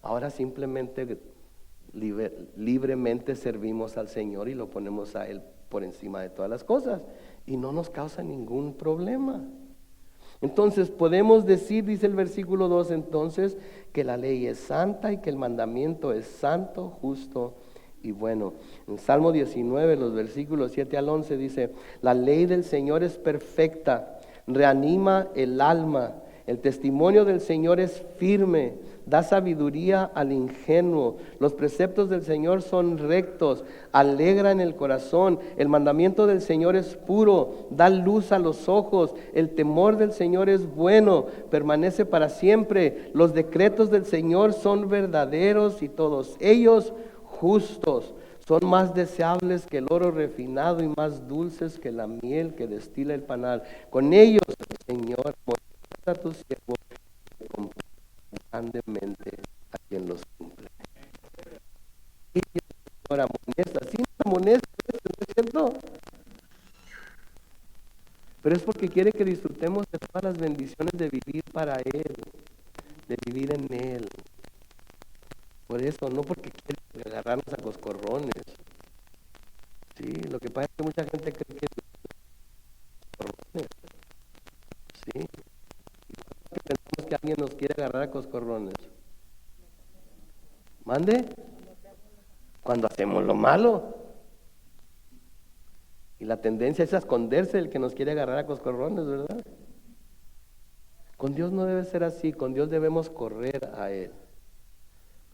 Ahora simplemente libremente servimos al Señor y lo ponemos a Él por encima de todas las cosas. Y no nos causa ningún problema. Entonces podemos decir, dice el versículo 2, entonces, que la ley es santa y que el mandamiento es santo, justo y bueno. En Salmo 19, los versículos 7 al 11 dice, la ley del Señor es perfecta, reanima el alma. El testimonio del Señor es firme, da sabiduría al ingenuo. Los preceptos del Señor son rectos, alegran el corazón. El mandamiento del Señor es puro, da luz a los ojos. El temor del Señor es bueno, permanece para siempre. Los decretos del Señor son verdaderos y todos ellos justos. Son más deseables que el oro refinado y más dulces que la miel que destila el panal. Con ellos, Señor, a tu siervo grandemente a quien los cumple. Y Señor amonesta, sí nos amonesta, ¿no es cierto? Pero es porque quiere que disfrutemos de todas las bendiciones de vivir para Él, de vivir en Él. Por eso, no porque quiere agarrarnos a coscorrones. Sí, lo que pasa es que mucha gente cree que coscorrones. Sí. Pensamos que alguien nos quiere agarrar a coscorrones. ¿Mande? Cuando hacemos lo malo. Y la tendencia es a esconderse el que nos quiere agarrar a coscorrones, ¿verdad? Con Dios no debe ser así, con Dios debemos correr a Él.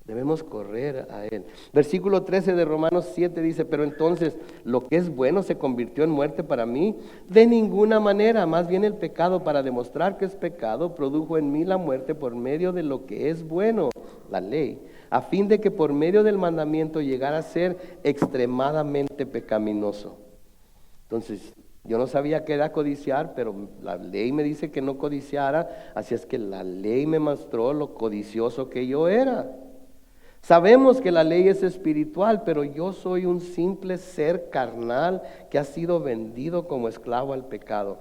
Debemos correr a Él. Versículo 13 de Romanos 7 dice, pero entonces, ¿lo que es bueno se convirtió en muerte para mí? De ninguna manera, más bien el pecado, para demostrar que es pecado, produjo en mí la muerte por medio de lo que es bueno, la ley, a fin de que por medio del mandamiento llegara a ser extremadamente pecaminoso. Entonces, yo no sabía qué era codiciar, pero la ley me dice que no codiciara, así es que la ley me mostró lo codicioso que yo era. Sabemos que la ley es espiritual, pero yo soy un simple ser carnal que ha sido vendido como esclavo al pecado.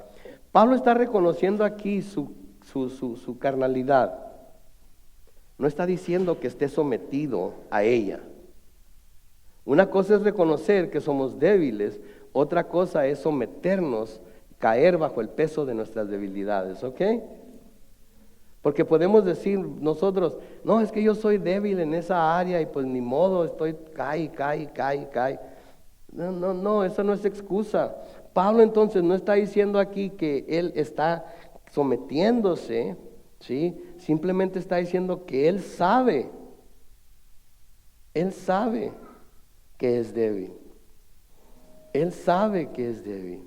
Pablo está reconociendo aquí su carnalidad. No está diciendo que esté sometido a ella. Una cosa es reconocer que somos débiles, otra cosa es someternos, caer bajo el peso de nuestras debilidades, ¿ok? Porque podemos decir nosotros, no, es que yo soy débil en esa área y pues ni modo, cae. No, eso no es excusa. Pablo entonces no está diciendo aquí que él está sometiéndose, ¿sí? Simplemente está diciendo que él sabe que es débil. Él sabe que es débil.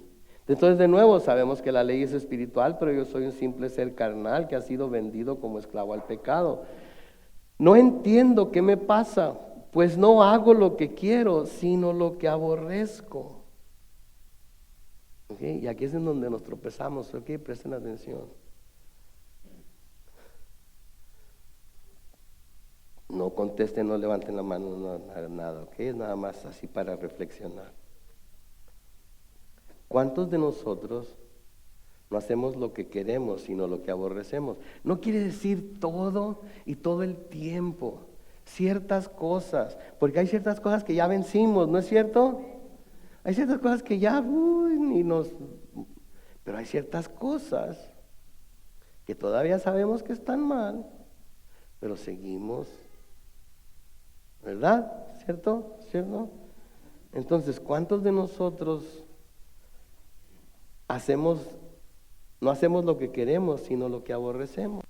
Entonces, de nuevo, sabemos que la ley es espiritual, pero yo soy un simple ser carnal que ha sido vendido como esclavo al pecado. No entiendo qué me pasa, pues no hago lo que quiero, sino lo que aborrezco. ¿Okay? Y aquí es en donde nos tropezamos. ¿Okay? Presten atención. No contesten, no levanten la mano, no, nada. ¿Okay? Es nada más así para reflexionar. ¿Cuántos de nosotros no hacemos lo que queremos, sino lo que aborrecemos? No quiere decir todo y todo el tiempo. Ciertas cosas, porque hay ciertas cosas que ya vencimos, ¿no es cierto? Hay ciertas cosas que ya, pero hay ciertas cosas que todavía sabemos que están mal, pero seguimos, ¿verdad? ¿Cierto? ¿Cierto? Entonces, ¿cuántos de nosotros no hacemos lo que queremos, sino lo que aborrecemos?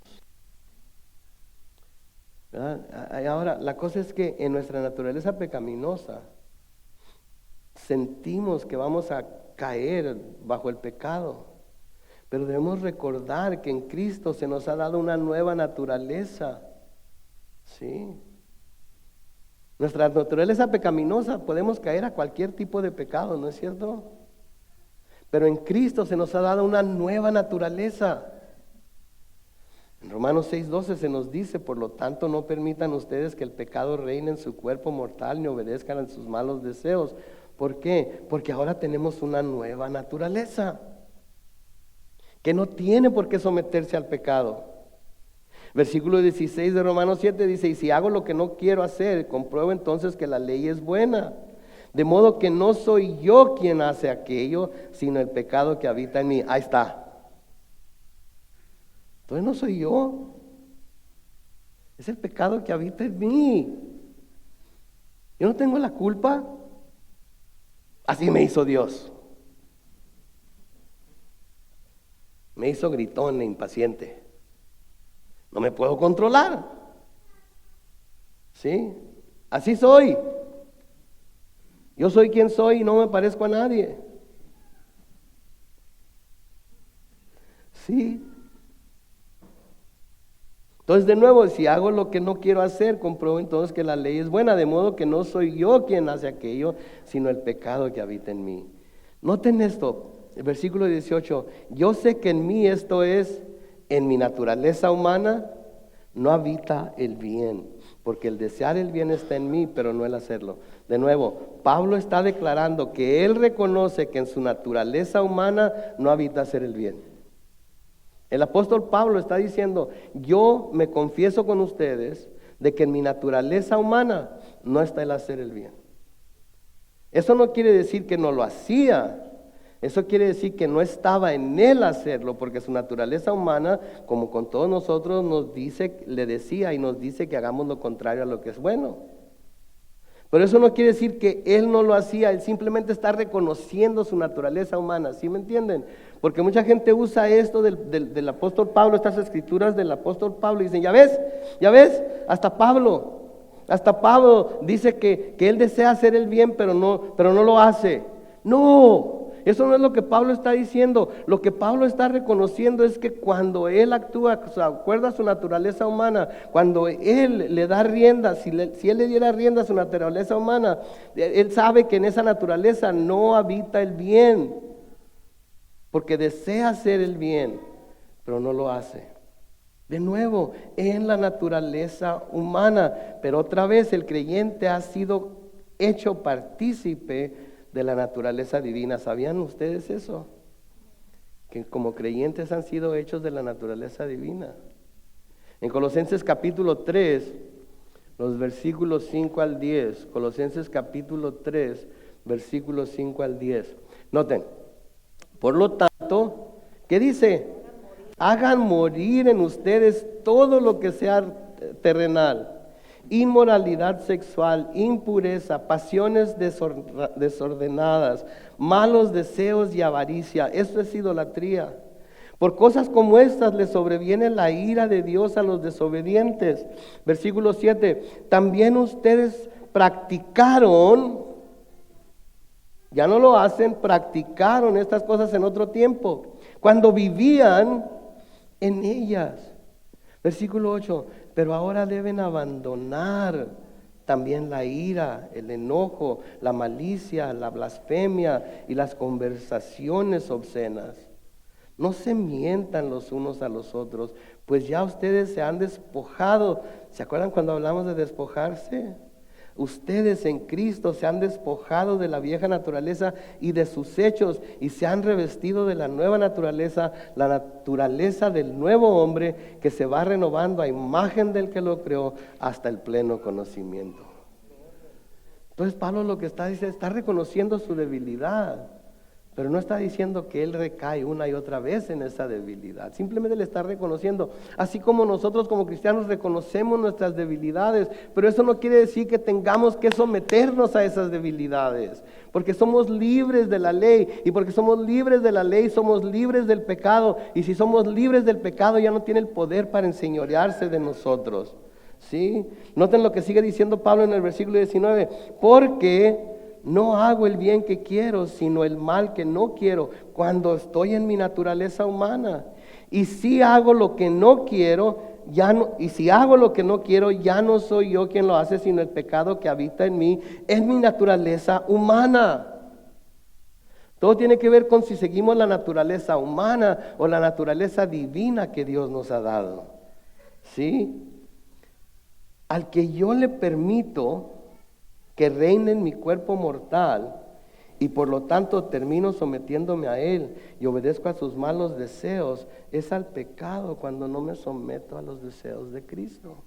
¿Verdad? Ahora, la cosa es que en nuestra naturaleza pecaminosa sentimos que vamos a caer bajo el pecado, pero debemos recordar que en Cristo se nos ha dado una nueva naturaleza. ¿Sí? Nuestra naturaleza pecaminosa podemos caer a cualquier tipo de pecado, ¿no es cierto? Pero en Cristo se nos ha dado una nueva naturaleza. En Romanos 6:12 se nos dice: por lo tanto, no permitan ustedes que el pecado reine en su cuerpo mortal, ni obedezcan a sus malos deseos. ¿Por qué? Porque ahora tenemos una nueva naturaleza que no tiene por qué someterse al pecado. Versículo 16 de Romanos 7 dice: y si hago lo que no quiero hacer, compruebo entonces que la ley es buena. De modo que no soy yo quien hace aquello, sino el pecado que habita en mí. Ahí está. Entonces no soy yo. Es el pecado que habita en mí. Yo no tengo la culpa. Así me hizo Dios. Me hizo gritón e impaciente. No me puedo controlar. ¿Sí? Así soy. Yo soy quien soy y no me parezco a nadie. ¿Sí? Entonces, de nuevo, si hago lo que no quiero hacer, compruebo entonces que la ley es buena, de modo que no soy yo quien hace aquello, sino el pecado que habita en mí. Noten esto, el versículo 18: yo sé que en mí, esto es, en mi naturaleza humana, no habita el bien, porque el desear el bien está en mí, pero no el hacerlo. De nuevo, Pablo está declarando que él reconoce que en su naturaleza humana no habita hacer el bien. El apóstol Pablo está diciendo: yo me confieso con ustedes de que en mi naturaleza humana no está el hacer el bien. Eso no quiere decir que no lo hacía. Eso quiere decir que no estaba en él hacerlo, porque su naturaleza humana, como con todos nosotros, nos dice que hagamos lo contrario a lo que es bueno. Pero eso no quiere decir que él no lo hacía, él simplemente está reconociendo su naturaleza humana, ¿sí me entienden? Porque mucha gente usa esto del apóstol Pablo, estas escrituras del apóstol Pablo, y dicen: ya ves, hasta Pablo dice que él desea hacer el bien, pero no lo hace. No. Eso no es lo que Pablo está diciendo. Lo que Pablo está reconociendo es que cuando él actúa de acuerdo a su naturaleza humana, cuando él le da rienda, si él le diera rienda a su naturaleza humana, él sabe que en esa naturaleza no habita el bien, porque desea hacer el bien, pero no lo hace. De nuevo, en la naturaleza humana, pero otra vez el creyente ha sido hecho partícipe de la naturaleza divina. ¿Sabían ustedes eso? Que como creyentes han sido hechos de la naturaleza divina. En Colosenses capítulo 3, los versículos 5 al 10, Colosenses capítulo 3, versículos 5 al 10. Noten: por lo tanto, ¿qué dice? Hagan morir en ustedes todo lo que sea terrenal: inmoralidad sexual, impureza, pasiones desordenadas, malos deseos y avaricia. Esto es idolatría. Por cosas como estas les sobreviene la ira de Dios a los desobedientes. Versículo 7: también ustedes practicaron Ya no lo hacen, practicaron estas cosas en otro tiempo, cuando vivían en ellas. Versículo 8, pero ahora deben abandonar también la ira, el enojo, la malicia, la blasfemia y las conversaciones obscenas. No se mientan los unos a los otros, pues ya ustedes se han despojado. ¿Se acuerdan cuando hablamos de despojarse? Ustedes en Cristo se han despojado de la vieja naturaleza y de sus hechos y se han revestido de la nueva naturaleza, la naturaleza del nuevo hombre que se va renovando a imagen del que lo creó hasta el pleno conocimiento. Entonces Pablo lo que está diciendo, está reconociendo su debilidad, pero no está diciendo que él recae una y otra vez en esa debilidad. Simplemente le está reconociendo, así como nosotros como cristianos reconocemos nuestras debilidades, pero eso no quiere decir que tengamos que someternos a esas debilidades, porque somos libres de la ley, y porque somos libres de la ley somos libres del pecado, y si somos libres del pecado ya no tiene el poder para enseñorearse de nosotros. ¿Sí? Noten lo que sigue diciendo Pablo en el versículo 19, porque no hago el bien que quiero, sino el mal que no quiero, cuando estoy en mi naturaleza humana. Y si hago lo que no quiero, si hago lo que no quiero, ya no soy yo quien lo hace, sino el pecado que habita en mí, es mi naturaleza humana. Todo tiene que ver con si seguimos la naturaleza humana o la naturaleza divina que Dios nos ha dado. ¿Sí? Al que yo le permito que reine en mi cuerpo mortal y por lo tanto termino sometiéndome a él y obedezco a sus malos deseos, es al pecado cuando no me someto a los deseos de Cristo.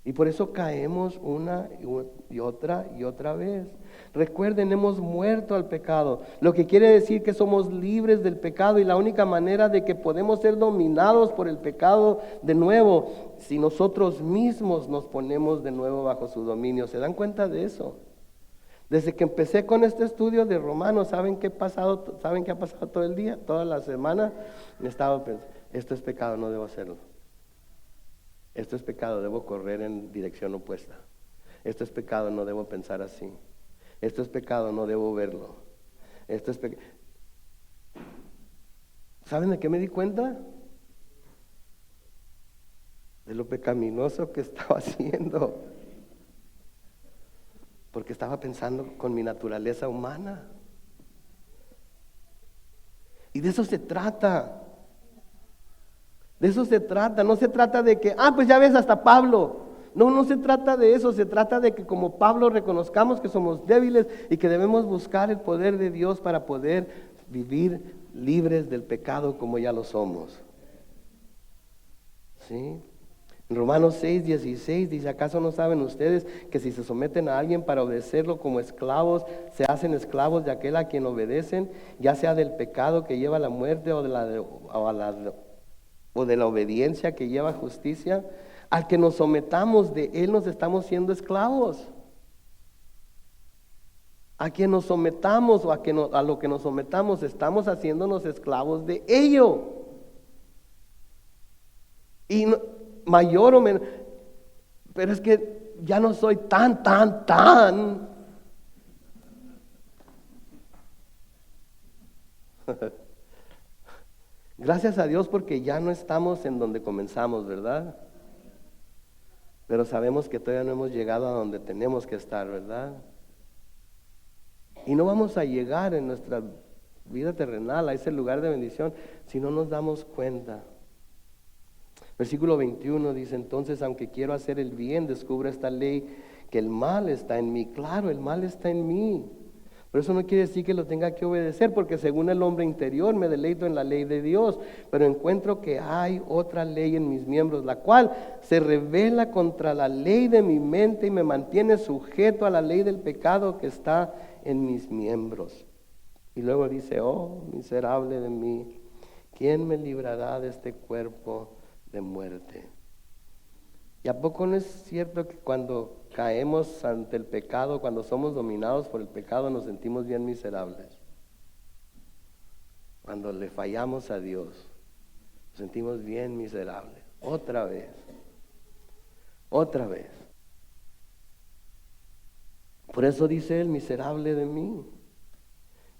Y por eso caemos una y otra vez. Recuerden, hemos muerto al pecado, lo que quiere decir que somos libres del pecado, y la única manera de que podemos ser dominados por el pecado de nuevo, si nosotros mismos nos ponemos de nuevo bajo su dominio. ¿Se dan cuenta de eso? Desde que empecé con este estudio de Romanos, ¿saben qué ha pasado todo el día, toda la semana? Me estaba pensando, esto es pecado, no debo hacerlo. Esto es pecado, debo correr en dirección opuesta. Esto es pecado, no debo pensar así. Esto es pecado, no debo verlo. Esto es pecado. ¿Saben de qué me di cuenta? De lo pecaminoso que estaba haciendo. Porque estaba pensando con mi naturaleza humana. Y de eso se trata. De eso se trata, no se trata de que, pues ya ves hasta Pablo. No se trata de eso, se trata de que como Pablo reconozcamos que somos débiles y que debemos buscar el poder de Dios para poder vivir libres del pecado como ya lo somos. ¿Sí? En Romanos 6:16 dice, ¿acaso no saben ustedes que si se someten a alguien para obedecerlo como esclavos, se hacen esclavos de aquel a quien obedecen, ya sea del pecado que lleva a la muerte o de la obediencia que lleva a justicia? Al que nos sometamos de él nos estamos siendo esclavos. A quien nos sometamos o a lo que nos sometamos estamos haciéndonos esclavos de ello. Y mayor o menor, pero es que ya no soy tan. Gracias a Dios porque ya no estamos en donde comenzamos, ¿verdad? Pero sabemos que todavía no hemos llegado a donde tenemos que estar, ¿verdad? Y no vamos a llegar en nuestra vida terrenal a ese lugar de bendición si no nos damos cuenta. Versículo 21 dice, entonces, aunque quiero hacer el bien, descubro esta ley, que el mal está en mí. Claro, el mal está en mí. Pero eso no quiere decir que lo tenga que obedecer, porque según el hombre interior me deleito en la ley de Dios, pero encuentro que hay otra ley en mis miembros, la cual se rebela contra la ley de mi mente y me mantiene sujeto a la ley del pecado que está en mis miembros. Y luego dice, oh, miserable de mí, ¿quién me librará de este cuerpo de muerte? ¿Y a poco no es cierto que cuando caemos ante el pecado, cuando somos dominados por el pecado, nos sentimos bien miserables? Cuando le fallamos a Dios, nos sentimos bien miserables. Otra vez. Por eso dice él, miserable de mí.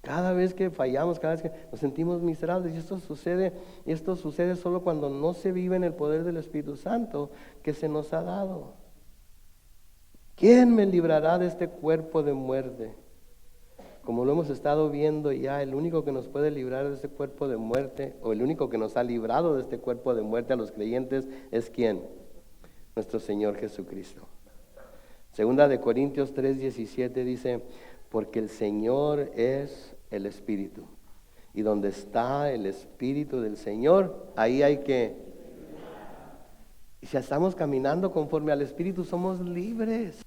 Cada vez que fallamos, cada vez que nos sentimos miserables, y esto sucede solo cuando no se vive en el poder del Espíritu Santo que se nos ha dado. ¿Quién me librará de este cuerpo de muerte? Como lo hemos estado viendo ya, el único que nos puede librar de este cuerpo de muerte, o el único que nos ha librado de este cuerpo de muerte a los creyentes, es ¿quién? Nuestro Señor Jesucristo. Segunda de Corintios 3:17 dice, porque el Señor es el Espíritu, y donde está el Espíritu del Señor, ahí hay que... Y si estamos caminando conforme al Espíritu, somos libres.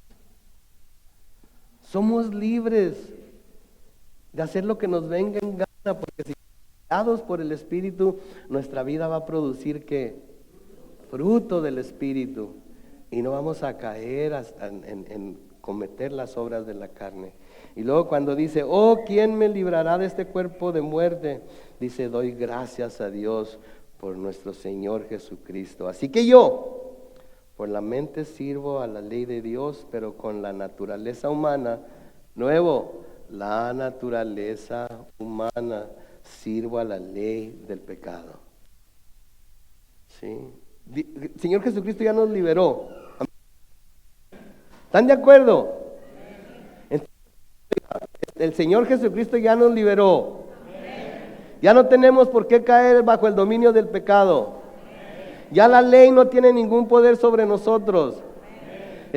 Somos libres de hacer lo que nos venga en gana, porque si guiados por el Espíritu, nuestra vida va a producir ¿qué? Fruto del Espíritu, y no vamos a caer en cometer las obras de la carne. Y luego cuando dice, oh, ¿quién me librará de este cuerpo de muerte? Dice, doy gracias a Dios por nuestro Señor Jesucristo. Así que yo, por la mente sirvo a la ley de Dios, pero con la naturaleza humana, la naturaleza humana, sirvo a la ley del pecado. ¿Sí? Señor Jesucristo ya nos liberó. ¿Están de acuerdo? El Señor Jesucristo ya nos liberó. Ya no tenemos por qué caer bajo el dominio del pecado. Ya la ley no tiene ningún poder sobre nosotros.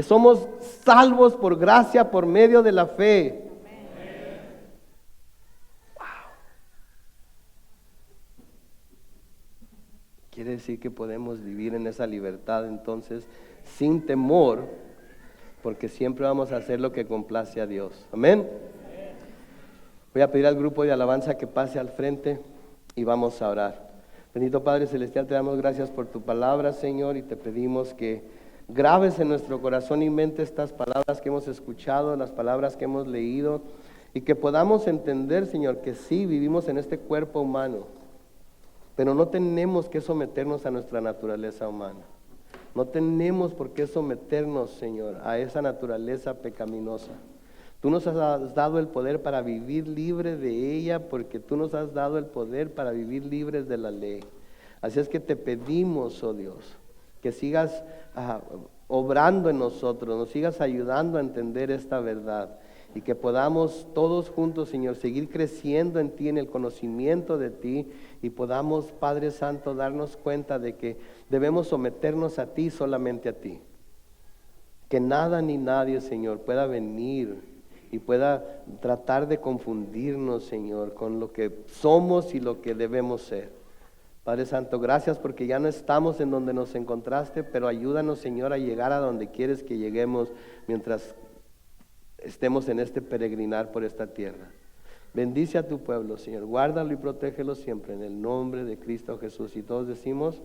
Somos salvos por gracia, por medio de la fe. Quiere decir que podemos vivir en esa libertad entonces sin temor, porque siempre vamos a hacer lo que complace a Dios. Amén. Voy a pedir al grupo de alabanza que pase al frente y vamos a orar. Bendito Padre Celestial, te damos gracias por tu palabra, Señor, y te pedimos que grabes en nuestro corazón y mente estas palabras que hemos escuchado, las palabras que hemos leído, y que podamos entender, Señor, que sí vivimos en este cuerpo humano, pero no tenemos que someternos a nuestra naturaleza humana. No tenemos por qué someternos, Señor, a esa naturaleza pecaminosa. Tú nos has dado el poder para vivir libre de ella, porque tú nos has dado el poder para vivir libres de la ley. Así es que te pedimos, oh Dios, que sigas obrando en nosotros, nos sigas ayudando a entender esta verdad, y que podamos todos juntos, Señor, seguir creciendo en ti, en el conocimiento de ti, y podamos, Padre Santo, darnos cuenta de que debemos someternos a ti, solamente a ti. Que nada ni nadie, Señor, pueda venir y pueda tratar de confundirnos, Señor, con lo que somos y lo que debemos ser. Padre Santo, gracias porque ya no estamos en donde nos encontraste, pero ayúdanos, Señor, a llegar a donde quieres que lleguemos mientras estemos en este peregrinar por esta tierra. Bendice a tu pueblo, Señor, guárdalo y protégelo siempre en el nombre de Cristo Jesús. Y todos decimos...